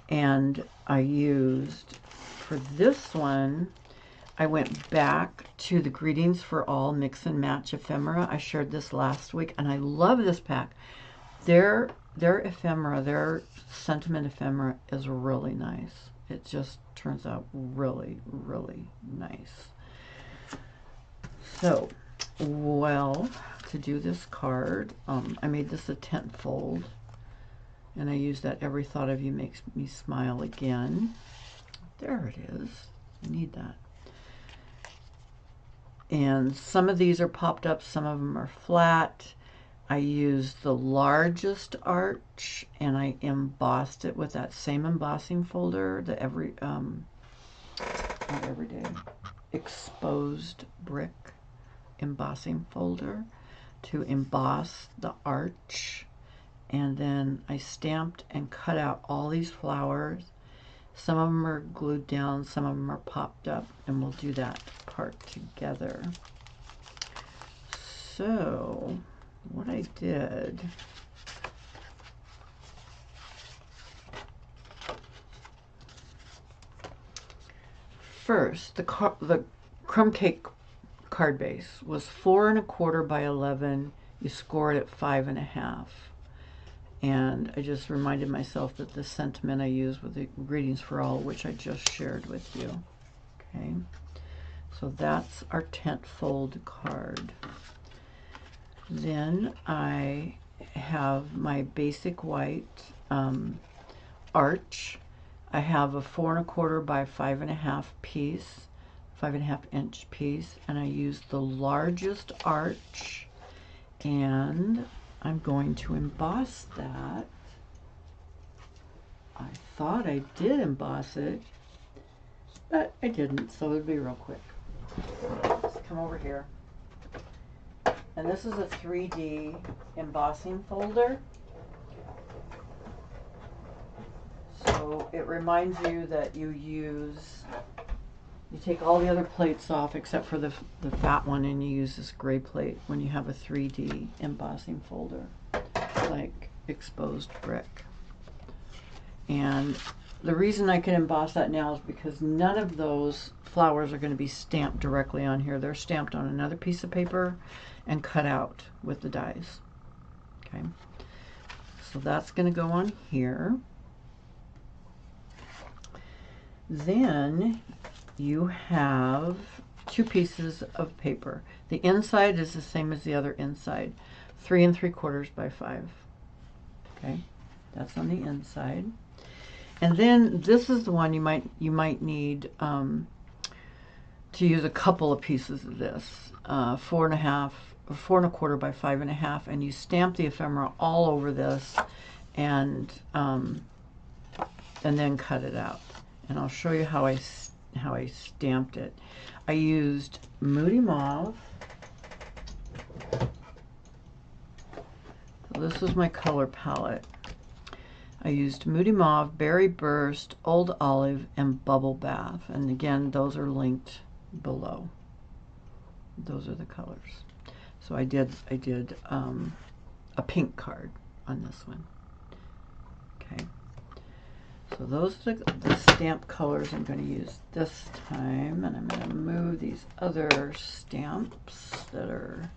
And I used, for this one, I went back to the Greetings for All Mix and Match ephemera. I shared this last week, and I love this pack. Their ephemera, their sentiment ephemera is really nice. It just turns out really, really nice. So, well, to do this card, I made this a 10th fold, and I used that Every Thought of You Makes Me Smile again. There it is. I need that. And some of these are popped up, some of them are flat. I used the largest arch, and I embossed it with that same embossing folder, the not everyday, exposed brick embossing folder to emboss the arch. And then I stamped and cut out all these flowers. Some of them are glued down, some of them are popped up, and we'll do that part together. So what I did, first, the crumb cake card base was 4 1/4 by 11. You score it at 5 1/2. And I just reminded myself that the sentiment I used with the Greetings for All, which I just shared with you. Okay, so that's our 10th fold card. Then I have my basic white arch. I have a 4 1/4 by 5 1/2 piece, 5 1/2 inch piece, and I used the largest arch, and I'm going to emboss that. I thought I did emboss it, but I didn't, so it'll be real quick. Let's come over here. And this is a 3D embossing folder. So it reminds you that you take all the other plates off except for the fat one, and you use this gray plate when you have a 3D embossing folder, like exposed brick. And the reason I can emboss that now is because none of those flowers are going to be stamped directly on here. They're stamped on another piece of paper and cut out with the dies. Okay, so that's going to go on here. Then you have 2 pieces of paper. The inside is the same as the other inside, 3 3/4 by 5. Okay, that's on the inside. And then this is the one you might need to use a couple of pieces of this, 4 1/4 by 5 1/2, and you stamp the ephemera all over this, and then cut it out. And I'll show you how I stamped it. I used Moody Mauve. So this was my color palette. I used Moody Mauve, Berry Burst, Old Olive, and Bubble Bath. And again, those are linked below. Those are the colors. So I did a pink card on this one. Okay. So those are the stamp colors I'm going to use this time, and I'm going to move these other stamps that are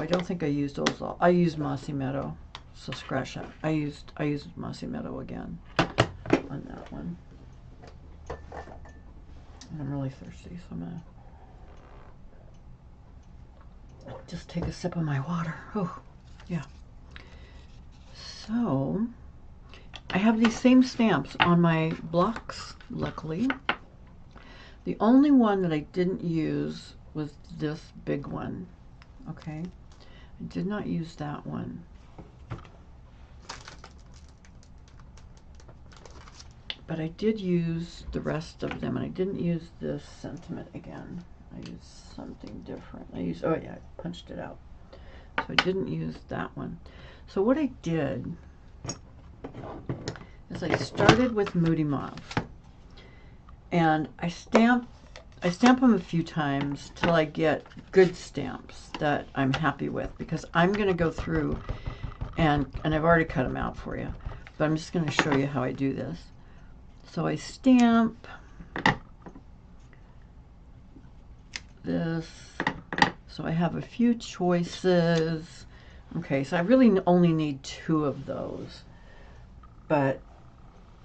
I don't think I used those all. I used Mossy Meadow, so scratch that. I used Mossy Meadow again on that one. And I'm really thirsty, so I'm gonna just take a sip of my water. Oh, yeah. So I have these same stamps on my blocks, luckily. The only one that I didn't use was this big one. Okay, I did not use that one. But I did use the rest of them, and I didn't use this sentiment again. I used something different. I used, oh yeah, I punched it out. So I didn't use that one. So what I did is I started with Moody Mauve, and I stamp them a few times till I get good stamps that I'm happy with, because I'm going to go through and I've already cut them out for you, but I'm just going to show you how I do this. So I stamp this, so I have a few choices. Okay, so I really only need 2 of those, but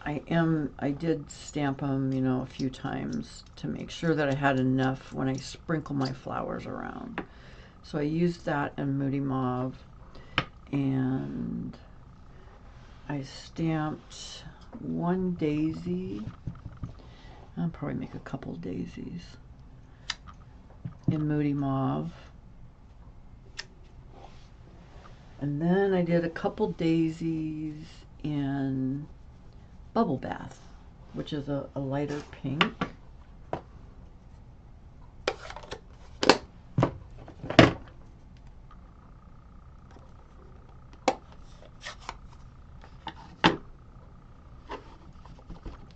I did stamp them, you know, a few times to make sure that I had enough when I sprinkle my flowers around. So I used that in Moody Mauve, and I stamped 1 daisy. I'll probably make a couple daisies in Moody Mauve. And then I did a couple daisies in Bubble Bath, which is a lighter pink.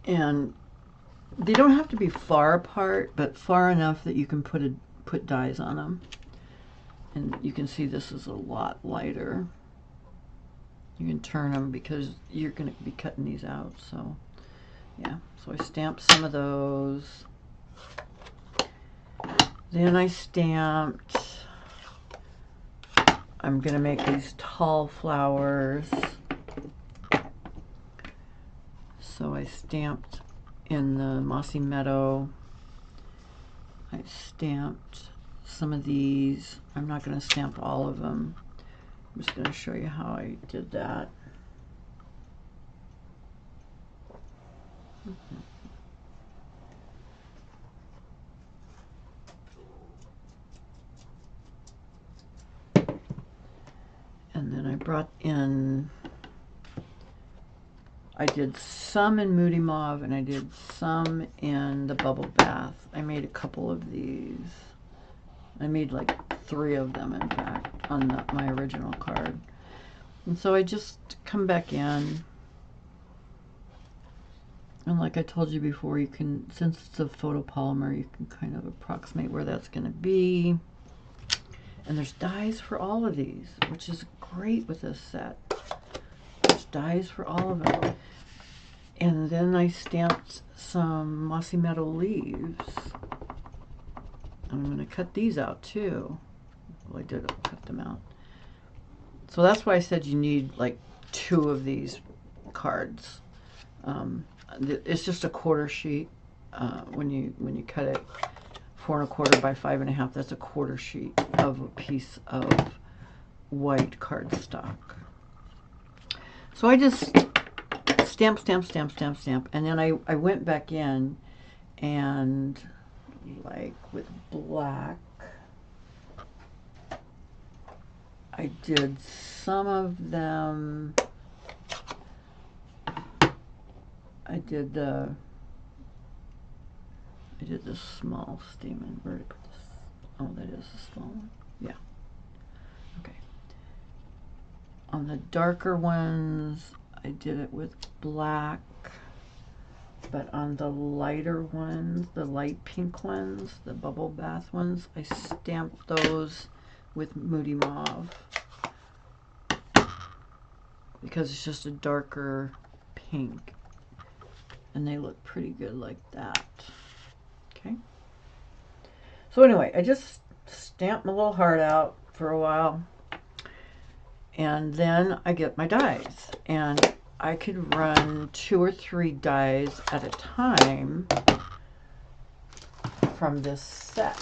And they don't have to be far apart, but far enough that you can put dies on them. And you can see this is a lot lighter. You can turn them because you're going to be cutting these out. So yeah, so I stamped some of those. Then I stamped, I'm going to make these tall flowers. So I stamped in the Mossy Meadow. I stamped some of these. I'm not going to stamp all of them. I'm just going to show you how I did that. And then I brought in, I did some in Moody Mauve, and I did some in the Bubble Bath. I made a couple of these. I made like 3 of them, in fact, on my original card. And so I just come back in, and like I told you before, you can, since it's a photopolymer, you can kind of approximate where that's going to be. And there's dies for all of these, which is great with this set. There's dies for all of them. And then I stamped some Mossy Meadow leaves. I'm going to cut these out too. Well, I did cut them out. So that's why I said you need like 2 of these cards. It's just a quarter sheet. When you cut it 4 1/4 by 5 1/2, that's a quarter sheet of a piece of white cardstock. So I just stamp, stamp, stamp, stamp, stamp, and then I went back in and, like with black, I did some of them. I did the small stamen. Where did I put this? Oh, that is the small one. Yeah. Okay. On the darker ones, I did it with black, but on the lighter ones, the light pink ones, the bubble bath ones, I stamped those with Moody Mauve because it's just a darker pink, and they look pretty good like that. Okay. So anyway, I just stamped my little heart out for a while, and then I get my dies, and I could run 2 or 3 dies at a time from this set.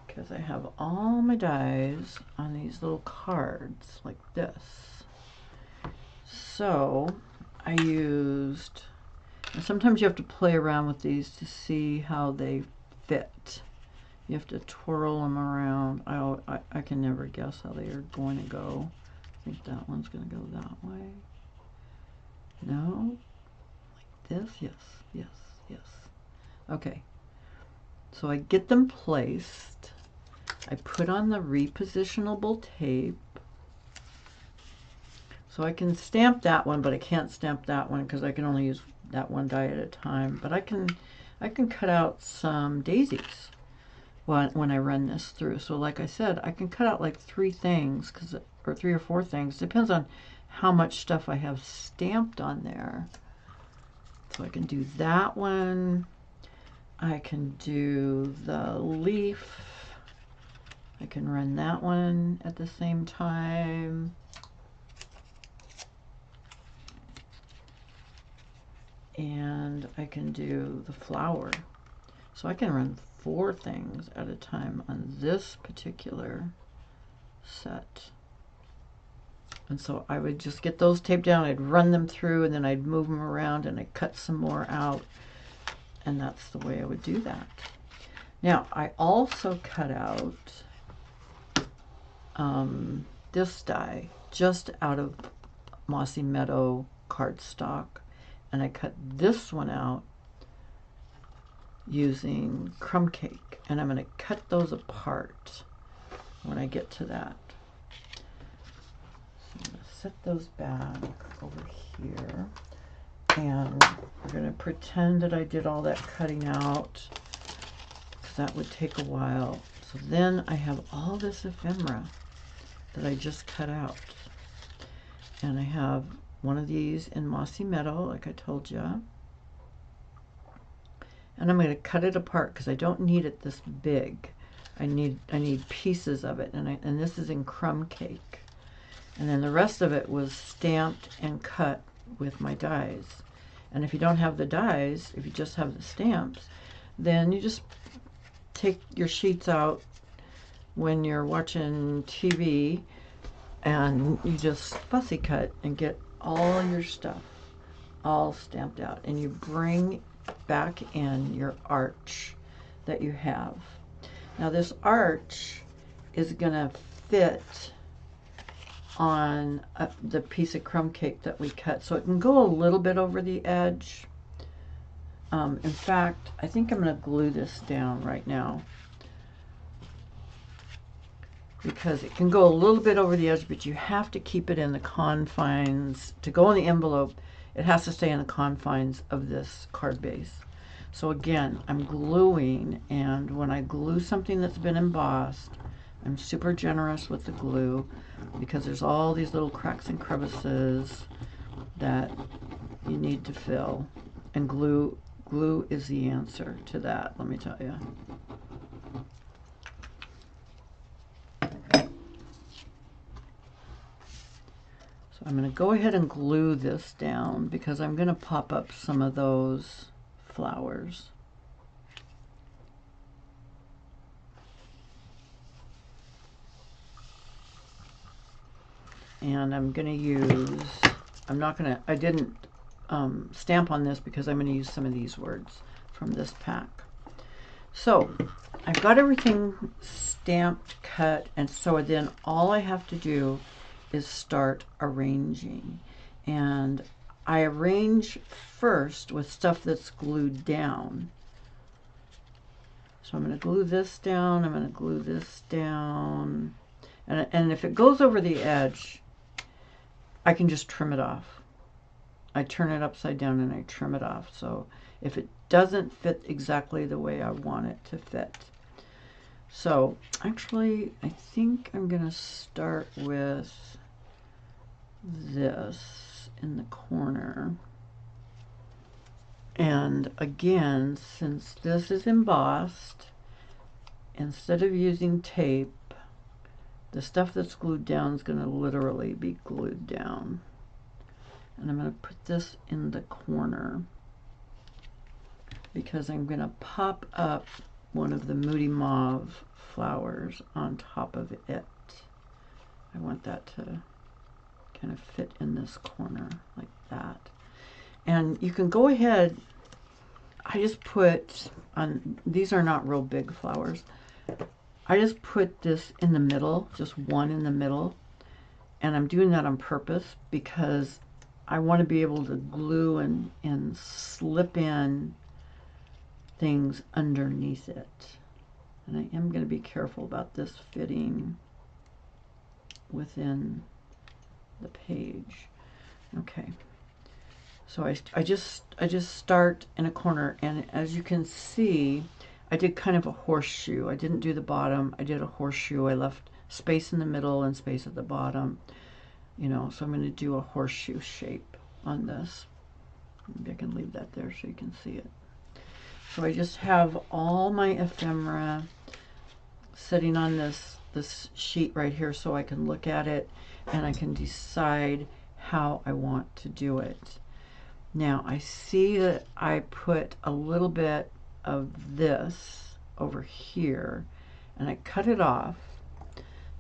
Because I have all my dies on these little cards like this. So I used, and sometimes you have to play around with these to see how they fit. You have to twirl them around. I can never guess how they are going to go. I think that one's going to go that way. No? Like this? Yes, yes, yes. Okay. So I get them placed. I put on the repositionable tape. So I can stamp that one, but I can't stamp that one because I can only use that one die at a time. But I can cut out some daisies when I run this through. So like I said, I can cut out like 3 things, or 3 or 4 things. Depends on how much stuff I have stamped on there. So I can do that one. I can do the leaf. I can run that one at the same time. And I can do the flower. So I can run 4 things at a time on this particular set. And so I would just get those taped down, I'd run them through, and then I'd move them around and I'd cut some more out. And that's the way I would do that. Now, I also cut out this die just out of Mossy Meadow cardstock. And I cut this one out using crumb cake, and I'm going to cut those apart when I get to that. So I'm going to set those back over here, and we're going to pretend that I did all that cutting out, because that would take a while. So then I have all this ephemera that I just cut out, and I have one of these in Mossy Meadow, like I told you. And I'm going to cut it apart because I don't need it this big. I need pieces of it, and this is in crumb cake. And then the rest of it was stamped and cut with my dies. And if you don't have the dies, if you just have the stamps, then you just take your sheets out when you're watching TV, and you just fussy cut and get all your stuff all stamped out, and you bring back in your arch that you have. Now this arch is gonna fit on the piece of crumb cake that we cut, so it can go a little bit over the edge. In fact, I think I'm gonna glue this down right now, because it can go a little bit over the edge, but you have to keep it in the confines. To go in the envelope, it has to stay in the confines of this card base. So again, I'm gluing, and when I glue something that's been embossed, I'm super generous with the glue, because there's all these little cracks and crevices that you need to fill, and glue is the answer to that, let me tell you. I'm going to go ahead and glue this down because I'm going to pop up some of those flowers. And I'm going to use, I didn't stamp on this because I'm going to use some of these words from this pack. So I've got everything stamped, cut, and so then all I have to do is start arranging. And I arrange first with stuff that's glued down. So I'm going to glue this down, I'm going to glue this down, and if it goes over the edge, I can just trim it off. I turn it upside down and I trim it off. So if it doesn't fit exactly the way I want it to fit. So actually, I think I'm going to start with this in the corner. And again, since this is embossed, instead of using tape, the stuff that's glued down is going to literally be glued down. And I'm going to put this in the corner because I'm going to pop up one of the Moody Mauve flowers on top of it. I want that to kind of fit in this corner like that. And you can go ahead, I just put on, these are not real big flowers, I just put this in the middle, just one in the middle, and I'm doing that on purpose because I want to be able to glue and slip in things underneath it. And I am going to be careful about this fitting within the page. Okay. So I just start in a corner, and as you can see, I did kind of a horseshoe. I didn't do the bottom, I did a horseshoe. I left space in the middle and space at the bottom, you know, so I'm going to do a horseshoe shape on this. Maybe I can leave that there so you can see it. So I just have all my ephemera sitting on this sheet right here so I can look at it and I can decide how I want to do it. Now I see that I put a little bit of this over here and I cut it off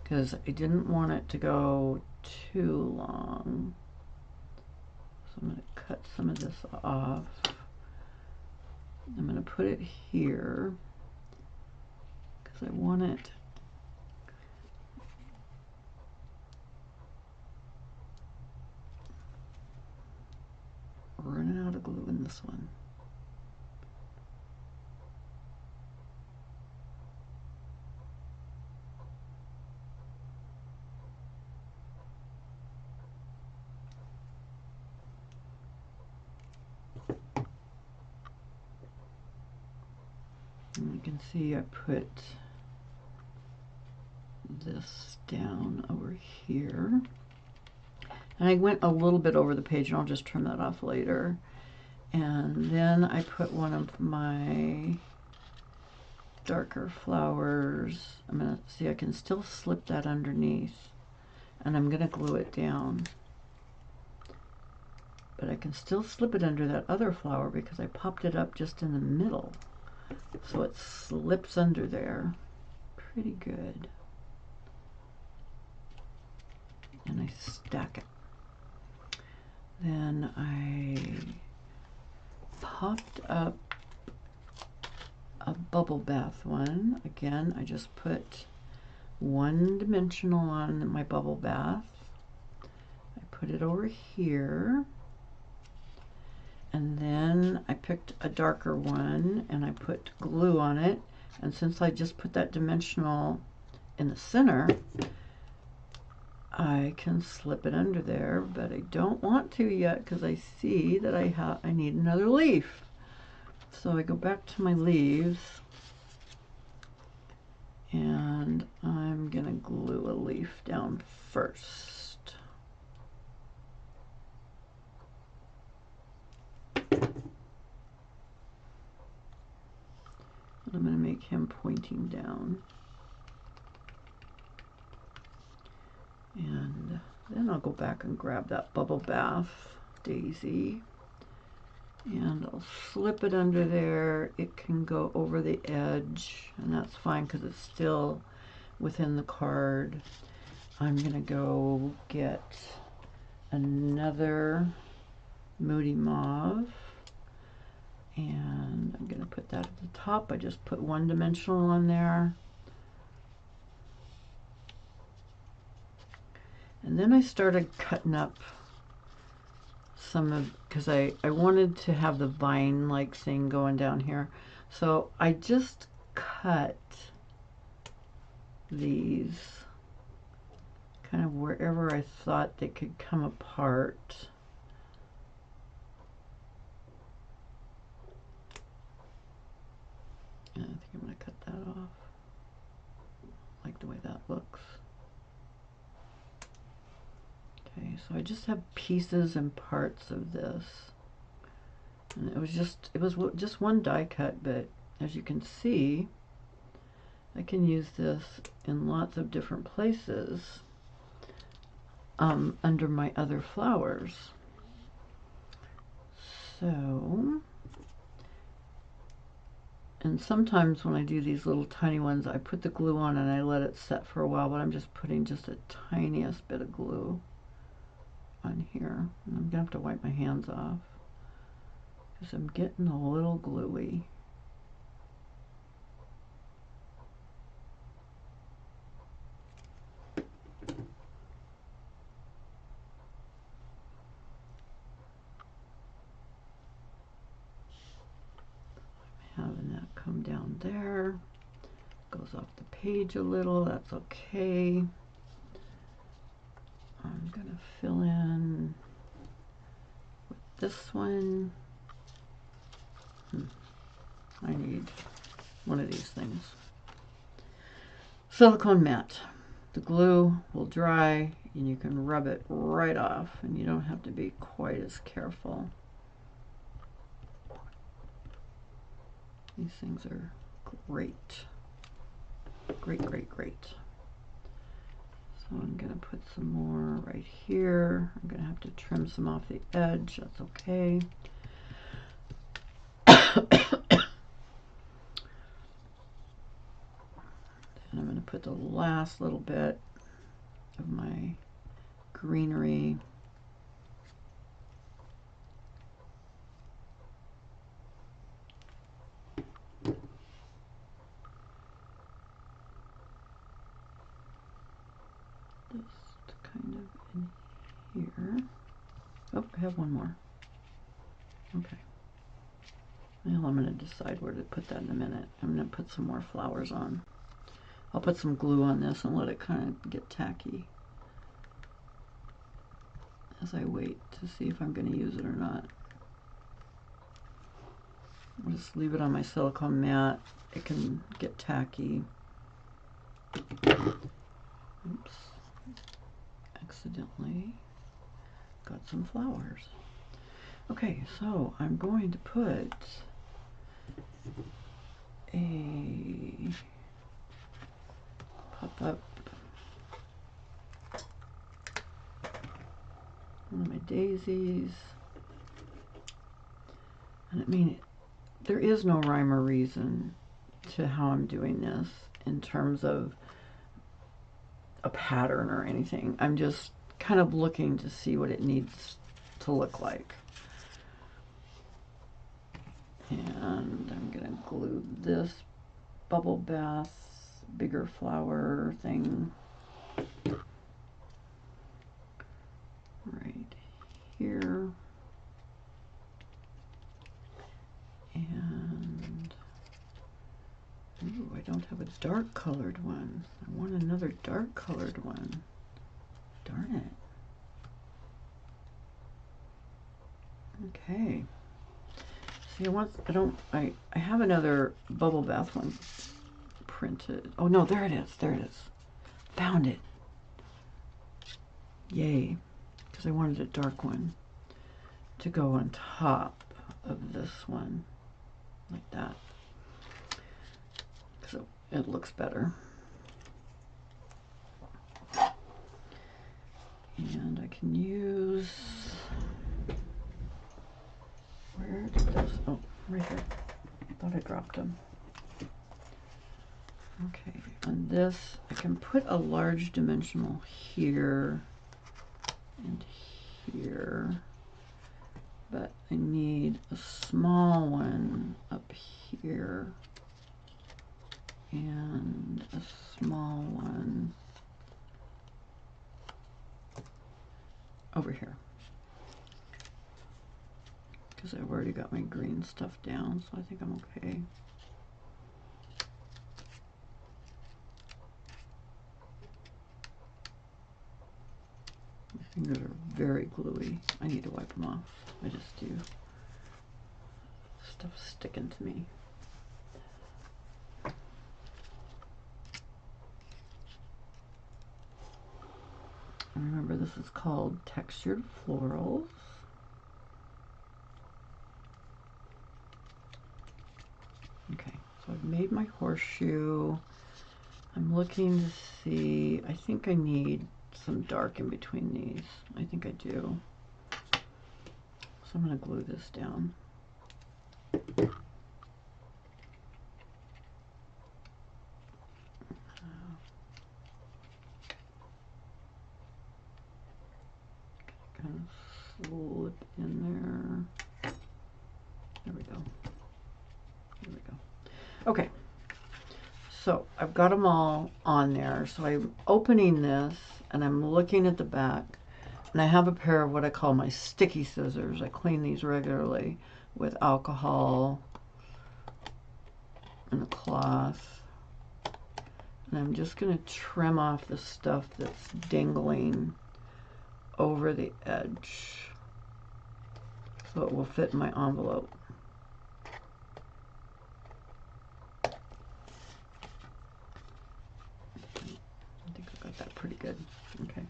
because I didn't want it to go too long. So I'm going to cut some of this off. I'm going to put it here because I want it running out of glue in this one. And you can see I put this down over here. And I went a little bit over the page, and I'll just trim that off later. And then I put one of my darker flowers. I'm going to see, I can still slip that underneath. And I'm going to glue it down. But I can still slip it under that other flower because I popped it up just in the middle. So it slips under there pretty good. And I stack it. Then I popped up a bubble bath one. Again, I just put one dimensional on my bubble bath. I put it over here. And then I picked a darker one and I put glue on it. And since I just put that dimensional in the center, I can slip it under there, but I don't want to yet because I see that I need another leaf. So I go back to my leaves and I'm gonna glue a leaf down first. I'm going to make him pointing down. And then I'll go back and grab that bubble bath daisy. And I'll slip it under there. It can go over the edge, and that's fine because it's still within the card. I'm going to go get another Moody Mauve. And I'm going to put that at the top. I just put one dimensional on there. And then I started cutting up some of, because I wanted to have the vine-like thing going down here. So I just cut these kind of wherever I thought they could come apart. And I think I'm going to cut that off. I like the way that looks. Okay, so I just have pieces and parts of this. And it was just one die cut, but as you can see, I can use this in lots of different places under my other flowers. So, and sometimes when I do these little tiny ones, I put the glue on and I let it set for a while, but I'm just putting just a tiniest bit of glue on here. And I'm gonna have to wipe my hands off because I'm getting a little gluey. Having that come down there, goes off the page a little, that's okay. I'm gonna fill in with this one. I need one of these things. Silicone mat. The glue will dry and you can rub it right off and you don't have to be quite as careful. These things are great. Great, great, great. So I'm going to put some more right here. I'm going to have to trim some off the edge. That's okay. And I'm going to put the last little bit of my greenery . Just kind of in here. Oh, I have one more. Okay. Well, I'm going to decide where to put that in a minute. I'm going to put some more flowers on. I'll put some glue on this and let it kind of get tacky as I wait to see if I'm going to use it or not. I'll just leave it on my silicone mat. It can get tacky. Oops. Accidentally got some flowers. Okay, so I'm going to put a pop-up one of my daisies. And I mean, there is no rhyme or reason to how I'm doing this in terms of a pattern or anything. I'm just kind of looking to see what it needs to look like. And I'm going to glue this bubble bath bigger flower thing right here. And ooh, I don't have a dark colored one. I want another dark colored one. Darn it. Okay. See, I have another bubble bath one printed. Oh no, there it is. There it is. Found it. Yay. Because I wanted a dark one to go on top of this one. Like that. So it looks better. And I can use, where did this, oh, right here. I thought I dropped them. Okay, on this, I can put a large dimensional here and here, but I need a small one up here and a small one over here, because I've already got my green stuff down, so I think I'm okay. My fingers are very gluey. I need to wipe them off. I just do. Stuff's sticking to me. And remember, this is called Textured Florals. Okay, so I've made my horseshoe. I'm looking to see, I think I need some dark in between these. I think I do. So I'm going to glue this down. Kind of slip in there. There we go. There we go. Okay. So I've got them all on there. So I'm opening this and I'm looking at the back, and I have a pair of what I call my sticky scissors. I clean these regularly with alcohol and a cloth. And I'm just going to trim off the stuff that's dangling over the edge so it will fit in my envelope. I think I got that pretty good. Okay.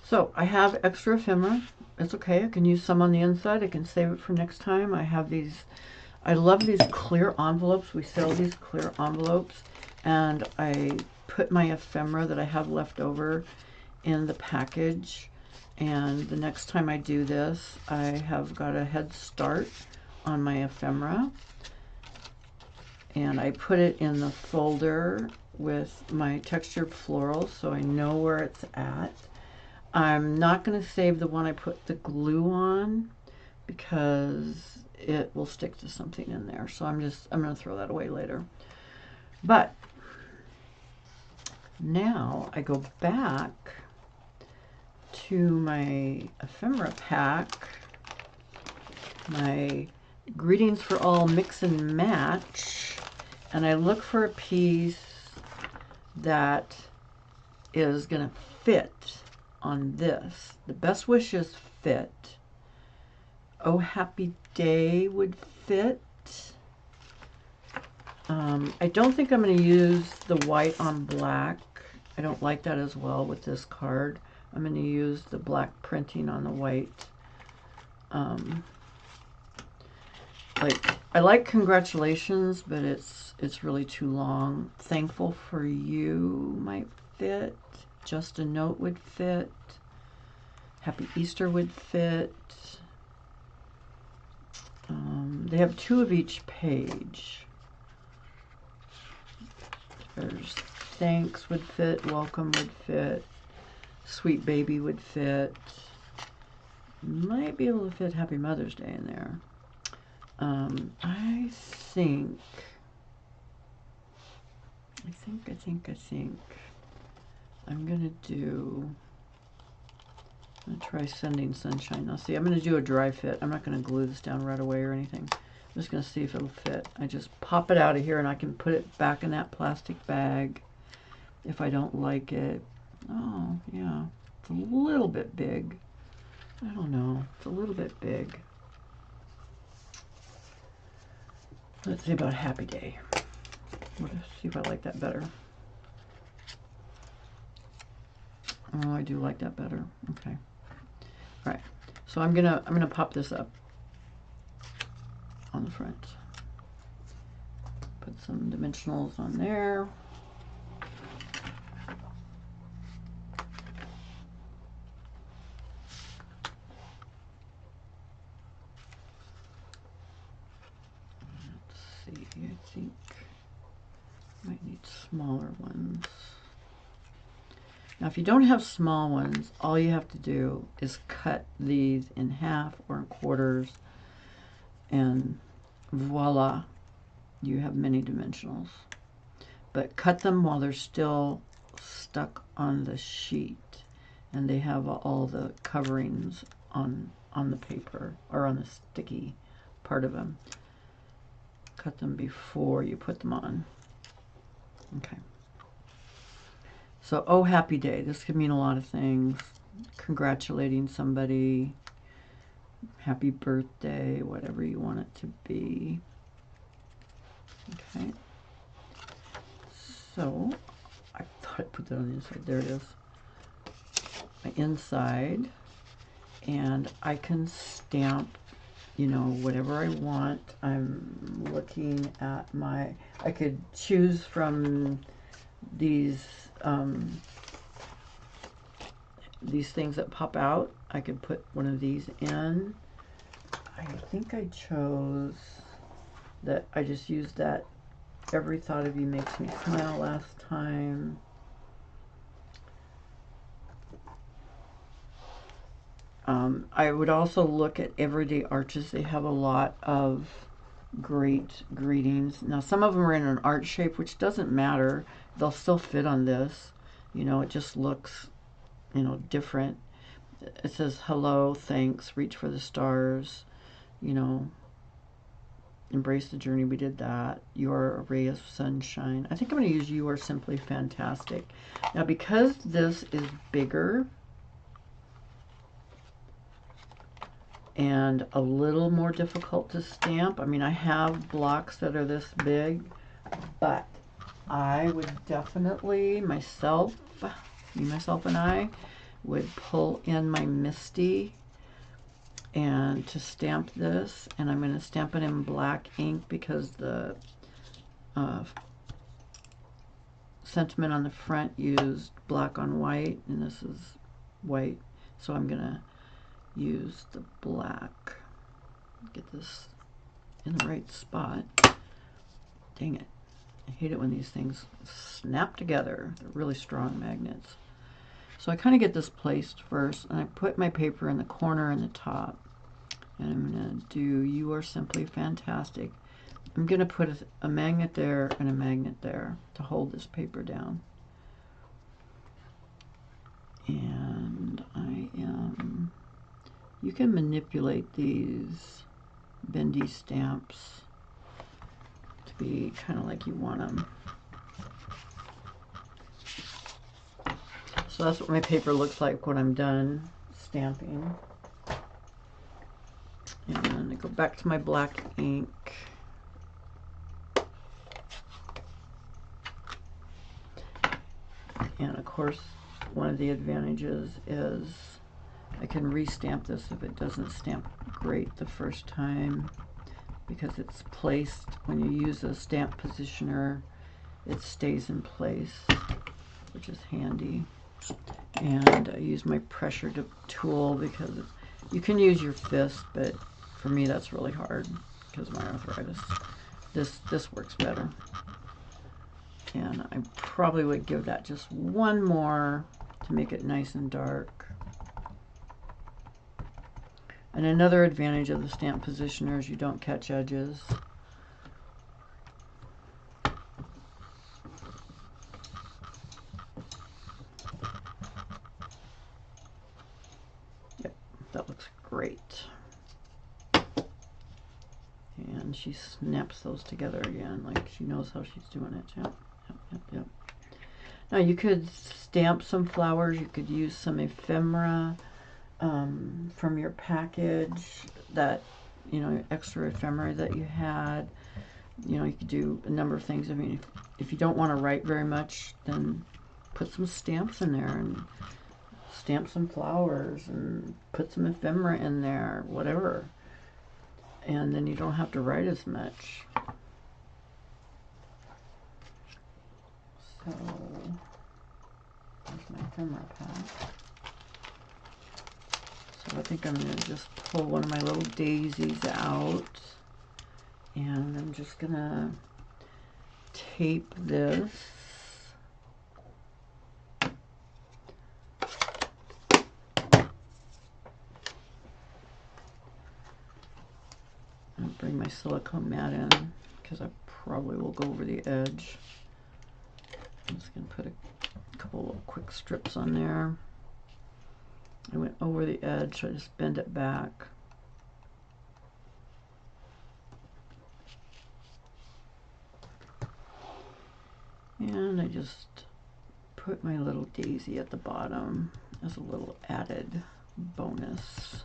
So I have extra ephemera. It's okay. I can use some on the inside. I can save it for next time. I have these. I love these clear envelopes. We sell these clear envelopes, and I put my ephemera that I have left over in the package, and the next time I do this, I have got a head start on my ephemera, and I put it in the folder with my textured florals so I know where it's at. I'm not going to save the one I put the glue on because it will stick to something in there, so I'm going to throw that away later. But now I go back to my ephemera pack, my Greetings for All Mix and Match, and I look for a piece that is going to fit on this. The Best Wishes fit. Oh Happy Day would fit. I don't think I'm going to use the white on black. I don't like that as well with this card. I'm going to use the black printing on the white. I like Congratulations, but it's really too long. Thankful for You might fit. Just a Note would fit. Happy Easter would fit. They have 2 of each page. There's Thanks would fit. Welcome would fit. Sweet Baby would fit. Might be able to fit Happy Mother's Day in there. I think I'm gonna try Sending Sunshine. Now see, I'm gonna do a dry fit. I'm not gonna glue this down right away or anything. I'm just gonna see if it'll fit. I just pop it out of here and I can put it back in that plastic bag if I don't like it. Oh yeah, it's a little bit big. I don't know, it's a little bit big. Let's see about Happy Day. Let's see if I like that better. Oh, I do like that better. Okay. All right. So I'm gonna pop this up on the front. Put some dimensionals on there. Let's see. I think I might need smaller ones. Now, if you don't have small ones, all you have to do is cut these in half or in quarters, and voila, you have mini dimensionals. But cut them while they're still stuck on the sheet, and they have all the coverings on the paper, or on the sticky part of them. Cut them before you put them on. Okay. So, oh, happy day. This could mean a lot of things. Congratulating somebody. Happy birthday, whatever you want it to be. Okay. So, I thought I put that on the inside. There it is. My inside. And I can stamp, you know, whatever I want. I'm looking at my, I could choose from these things that pop out. I could put one of these in. I think I chose that. I just used that Every Thought of You Makes Me Smile last time. I would also look at Everyday Arches. They have a lot of great greetings. Now, some of them are in an arch shape, which doesn't matter. They'll still fit on this. You know, it just looks, you know, different. It says, hello, thanks, reach for the stars, you know, embrace the journey. We did that. You are a ray of sunshine. I think I'm going to use You Are Simply Fantastic. Now, because this is bigger and a little more difficult to stamp, I mean, I have blocks that are this big, but I would definitely, myself, me, myself, and I would pull in my Misty and to stamp this, and I'm going to stamp it in black ink because the sentiment on the front used black on white, and this is white, so I'm going to use the black. Get this in the right spot. Dang it. I hate it when these things snap together. They're really strong magnets. So I kind of get this placed first, and I put my paper in the corner and the top. And I'm going to do You Are Simply Fantastic. I'm going to put a magnet there and a magnet there to hold this paper down. And I am... You can manipulate these bendy stamps to be kind of like you want them. So that's what my paper looks like when I'm done stamping. And then I go back to my black ink. And of course, one of the advantages is I can restamp this if it doesn't stamp great the first time, because it's placed, when you use a stamp positioner, it stays in place, which is handy. And I use my pressure tool because you can use your fist, but for me that's really hard because of my arthritis. This works better. And I probably would give that just one more to make it nice and dark. And another advantage of the stamp positioner is you don't catch edges. Yep, that looks great. And she snaps those together again, like she knows how she's doing it. Yep, yep, yep, yep. Now you could stamp some flowers. You could use some ephemera from your package, that, you know, extra ephemera that you had. You know, you could do a number of things. I mean, if you don't want to write very much, then put some stamps in there and stamp some flowers and put some ephemera in there, whatever. And then you don't have to write as much. So, there's my ephemera pack. So I think I'm going to just pull one of my little daisies out, and I'm just going to tape this. I'll bring my silicone mat in because I probably will go over the edge. I'm just going to put a couple of quick strips on there. I went over the edge, so I just bend it back. And I just put my little daisy at the bottom as a little added bonus.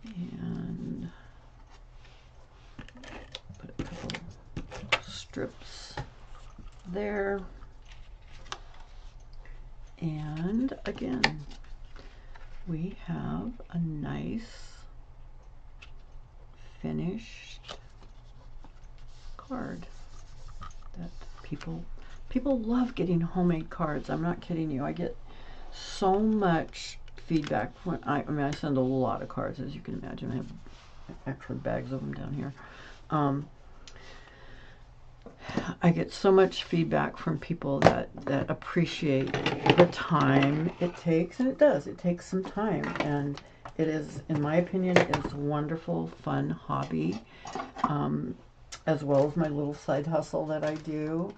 And put a couple strips there. And again, we have a nice finished card that people love getting homemade cards. I'm not kidding you. I get so much feedback when I mean I send a lot of cards, as you can imagine. I have extra bags of them down here. I get so much feedback from people that appreciate the time it takes, and it takes some time, and it is, in my opinion, it is a wonderful, fun hobby, as well as my little side hustle that I do,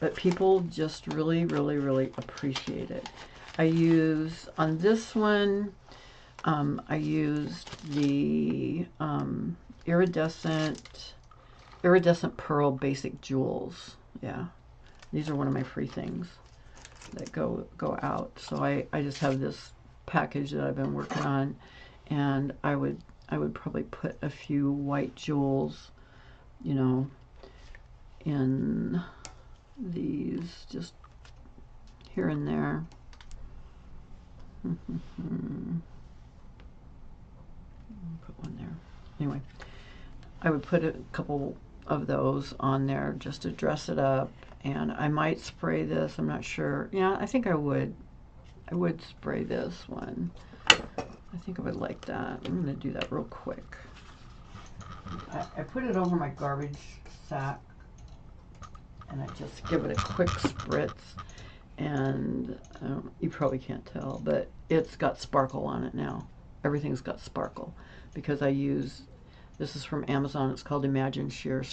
but people just really, really, really appreciate it. I use, on this one, I used the iridescent pearl basic jewels. Yeah, these are one of my free things that go out. So I just have this package that I've been working on, and I would probably put a few white jewels, you know, in these, just here and there. Put one there. Anyway, I would put a couple of those on there just to dress it up, and I might spray this. I'm not sure. Yeah, I think I would. I would spray this one. I think I would like that. I'm going to do that real quick. I put it over my garbage sack, and I just give it a quick spritz, and you probably can't tell, but it's got sparkle on it now. Everything's got sparkle because I use, this is from Amazon, it's called Imagine Sheer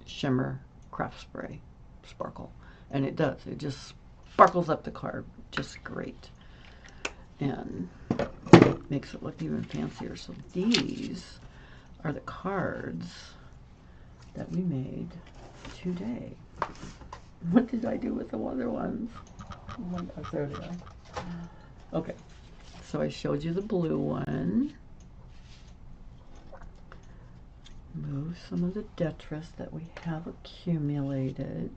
Shimmer Craft Spray Sparkle, and it does, it just sparkles up the card just great, and makes it look even fancier. So these are the cards that we made today. What did I do with the other ones? Oh my gosh, there they are. Okay, so I showed you the blue one. Move some of the detritus that we have accumulated.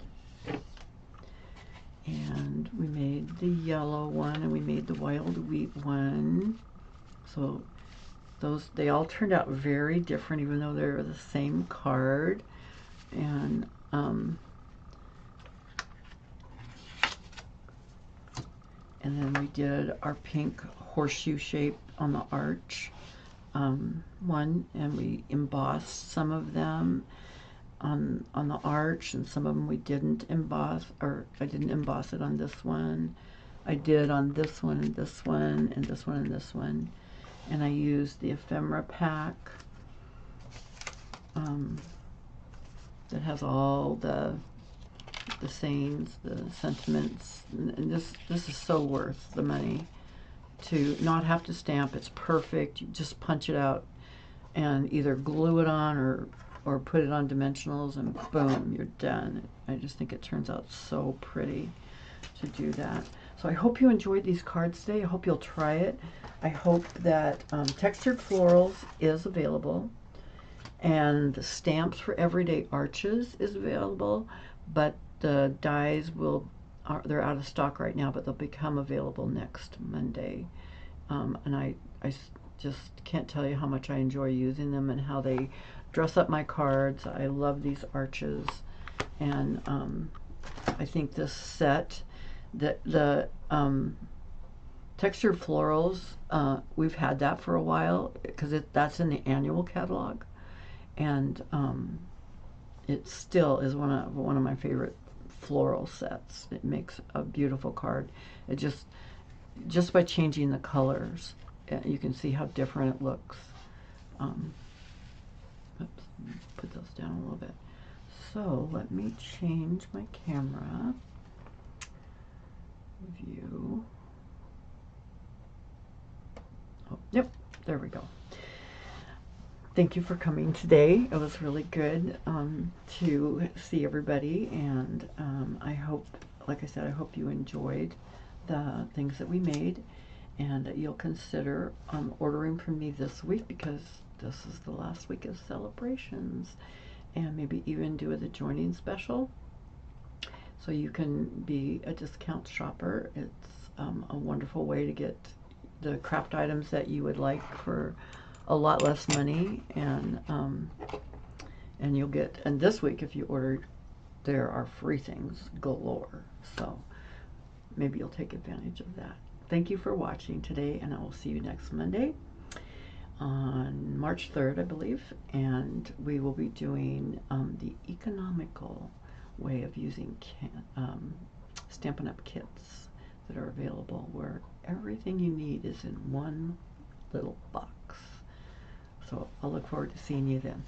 And we made the yellow one, and we made the wild wheat one. So those, they all turned out very different, even though they're the same card. And then we did our pink horseshoe shape on the arch one, and we embossed some of them on the arch, and some of them we didn't emboss, or I didn't emboss it on this one. I did on this one, and this one, and this one, and this one. And I used the ephemera pack that has all the sayings, the sentiments, and this is so worth the money to not have to stamp. It's perfect. You just punch it out and either glue it on or put it on dimensionals, and boom, you're done. I just think it turns out so pretty to do that. So I hope you enjoyed these cards today. I hope you'll try it. I hope that Textured Florals is available, and the Stamps for Everyday Arches is available, but the dies they're out of stock right now, but they'll become available next Monday. And I just can't tell you how much I enjoy using them and how they dress up my cards. I love these arches, and I think this set, the Textured Florals, we've had that for a while because that's in the annual catalog, and it still is one of my favorite floral sets. It makes a beautiful card. It just by changing the colors, you can see how different it looks. Oops, put those down a little bit. So let me change my camera view. Oh, yep, there we go. thank you for coming today. It was really good to see everybody, and I hope, like I said, I hope you enjoyed the things that we made, and that you'll consider ordering from me this week, because this is the last week of celebrations, and maybe even do the joining special so you can be a discount shopper. It's a wonderful way to get the craft items that you would like for a lot less money, and you'll get, and this week if you order, there are free things galore, so maybe you'll take advantage of that. Thank you for watching today, and I will see you next Monday on March 3rd, I believe, and we will be doing the economical way of using Stampin' Up! Kits that are available, where everything you need is in one little box. So I'll look forward to seeing you then.